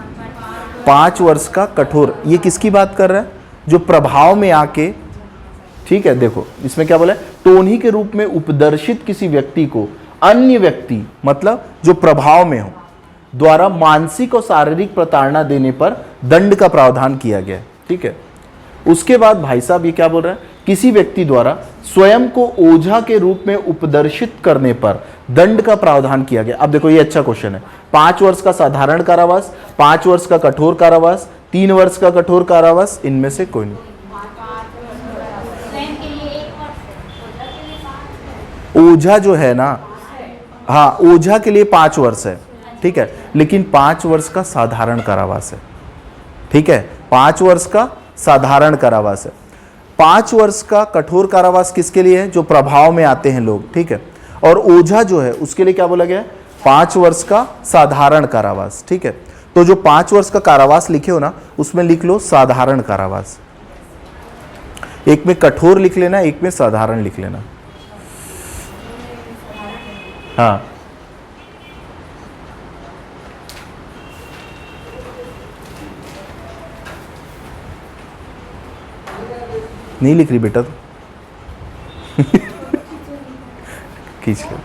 5 वर्ष का कठोर, ये किसकी बात कर रहा है, जो प्रभाव में आके, ठीक है। देखो इसमें क्या बोला है, टोनही के रूप में उपदर्शित किसी व्यक्ति को अन्य व्यक्ति मतलब जो प्रभाव में हो द्वारा मानसिक और शारीरिक प्रताड़ना देने पर दंड का प्रावधान किया गया, ठीक है। उसके बाद भाई साहब ये क्या बोल रहा है, किसी व्यक्ति द्वारा स्वयं को ओझा के रूप में उपदर्शित करने पर दंड का प्रावधान किया गया। अब देखो ये अच्छा क्वेश्चन है, 5 वर्ष का साधारण कारावास, 5 वर्ष का कठोर कारावास, 3 वर्ष का कठोर कारावास, इनमें से कोई नहीं। ओझा जो है ना, हाँ ओझा के लिए 5 वर्ष है, ठीक है, लेकिन 5 वर्ष का साधारण कारावास है, ठीक है, 5 वर्ष का साधारण कारावास है। 5 वर्ष का कठोर कारावास किसके लिए है, जो प्रभाव में आते हैं लोग, ठीक है। और ओझा जो है उसके लिए क्या बोला गया है, 5 वर्ष का साधारण कारावास, ठीक है। तो जो 5 वर्ष का कारावास लिखे हो ना, उसमें लिख लो साधारण कारावास, एक में कठोर लिख लेना, एक में साधारण लिख लेना। हाँ नहीं लिख रही बेटा, तो खींच लो।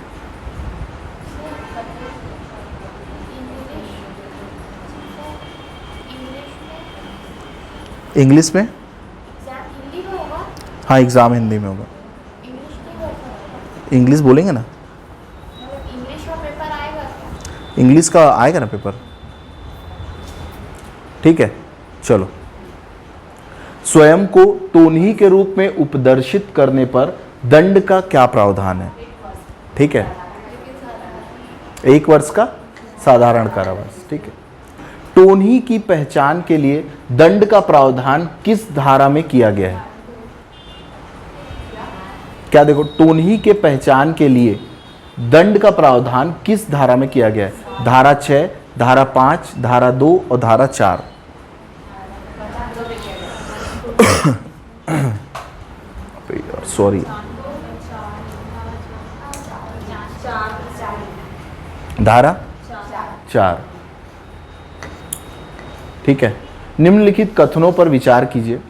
इंग्लिश में, हाँ एग्जाम हिंदी में होगा, इंग्लिश बोलेंगे ना, इंग्लिश का आएगा ना पेपर, ठीक है। चलो, स्वयं को टोनही के रूप में उपदर्शित करने पर दंड का क्या प्रावधान है, ठीक है, 1 वर्ष का साधारण कारावास, ठीक है। टोनही की पहचान के लिए दंड का प्रावधान किस धारा में किया गया है, क्या देखो, टोनही के पहचान के लिए दंड का प्रावधान किस धारा में किया गया है, धारा 6, धारा 5, धारा 2 और धारा 4। सॉरी, धारा 4, ठीक है। निम्नलिखित कथनों पर विचार कीजिए।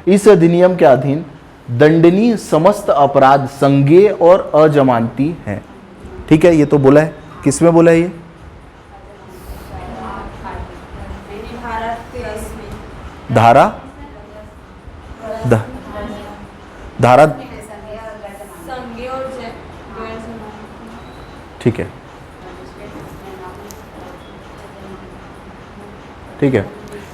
इस अधिनियम के अधीन दंडनीय समस्त अपराध संज्ञेय और अजमानती हैं, ठीक है, ये तो बोला है, किस में बोला है ये? धारा धारा, ठीक है, ठीक है।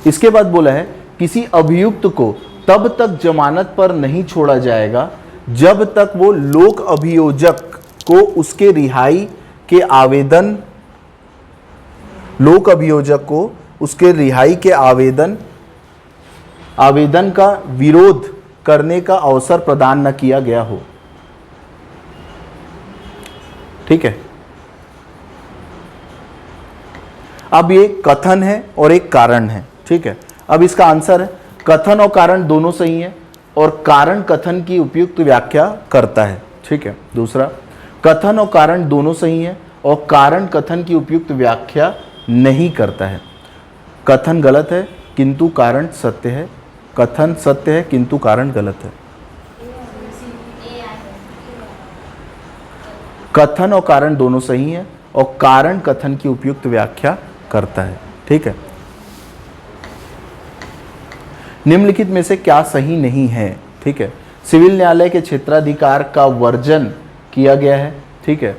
इसके बाद बोला है किसी अभियुक्त को तब तक जमानत पर नहीं छोड़ा जाएगा जब तक वो लोक अभियोजक को उसके रिहाई के आवेदन, लोक अभियोजक को उसके रिहाई के आवेदन का विरोध करने का अवसर प्रदान न किया गया हो। ठीक है, अब ये कथन है और एक कारण है। ठीक है, अब इसका आंसर है कथन और कारण दोनों सही है और कारण कथन की उपयुक्त व्याख्या करता है। ठीक है, दूसरा, कथन और कारण दोनों सही है और कारण कथन की उपयुक्त व्याख्या नहीं करता है। कथन गलत है किंतु कारण सत्य है, कथन सत्य है किंतु कारण गलत है। कथन और कारण दोनों सही है और कारण कथन की उपयुक्त व्याख्या करता है। ठीक है, निम्नलिखित में से क्या सही नहीं है? ठीक है, सिविल न्यायालय के क्षेत्राधिकार का वर्जन किया गया है। ठीक है,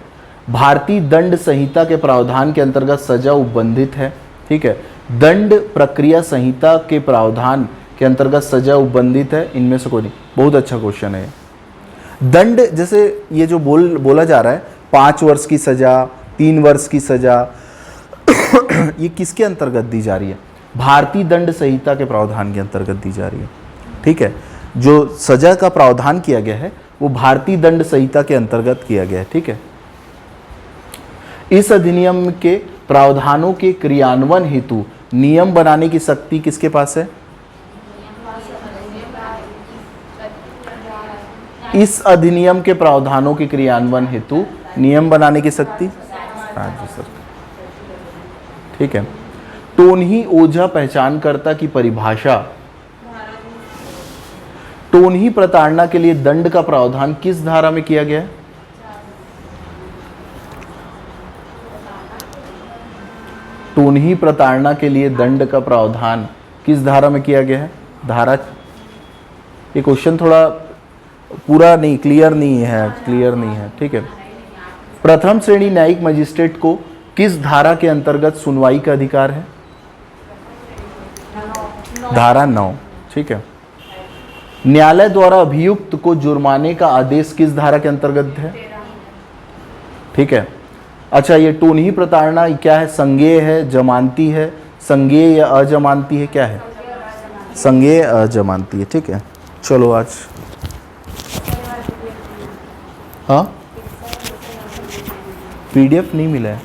भारतीय दंड संहिता के प्रावधान के अंतर्गत सजा उपबंधित है। ठीक है, दंड प्रक्रिया संहिता के प्रावधान के अंतर्गत सजा उपबंधित है। इनमें से कोई नहीं। बहुत अच्छा क्वेश्चन है। दंड जैसे ये जो बोला जा रहा है 5 वर्ष की सजा, 3 वर्ष की सजा, ये किसके अंतर्गत दी जा रही है? भारतीय दंड संहिता के प्रावधान के अंतर्गत दी जा रही है। ठीक है, जो सजा का प्रावधान किया गया है वो भारतीय दंड संहिता के अंतर्गत किया गया है। ठीक है, इस अधिनियम के प्रावधानों के क्रियान्वयन हेतु नियम बनाने की शक्ति किसके पास है? इस अधिनियम के प्रावधानों के क्रियान्वयन हेतु नियम बनाने की शक्ति राज्य सरकार। ठीक है, टोनही ओझा पहचानकर्ता की परिभाषा, टोनही प्रताड़ना के लिए दंड का प्रावधान किस धारा में किया गया है? टोनही प्रताड़ना के लिए दंड का प्रावधान किस धारा में किया गया है? धारा, ये क्वेश्चन थोड़ा पूरा नहीं, क्लियर नहीं है। ठीक है, प्रथम श्रेणी न्यायिक मजिस्ट्रेट को किस धारा के अंतर्गत सुनवाई का अधिकार है? धारा 9। ठीक है, न्यायालय द्वारा अभियुक्त को जुर्माने का आदेश किस धारा के अंतर्गत है? ठीक है, अच्छा, ये टोनही प्रताड़ना क्या है? संज्ञेय है, जमानती है, संज्ञेय या अजमानती है? क्या है? संज्ञेय अजमानती है। ठीक है, चलो आज हाँ PDF नहीं मिला है।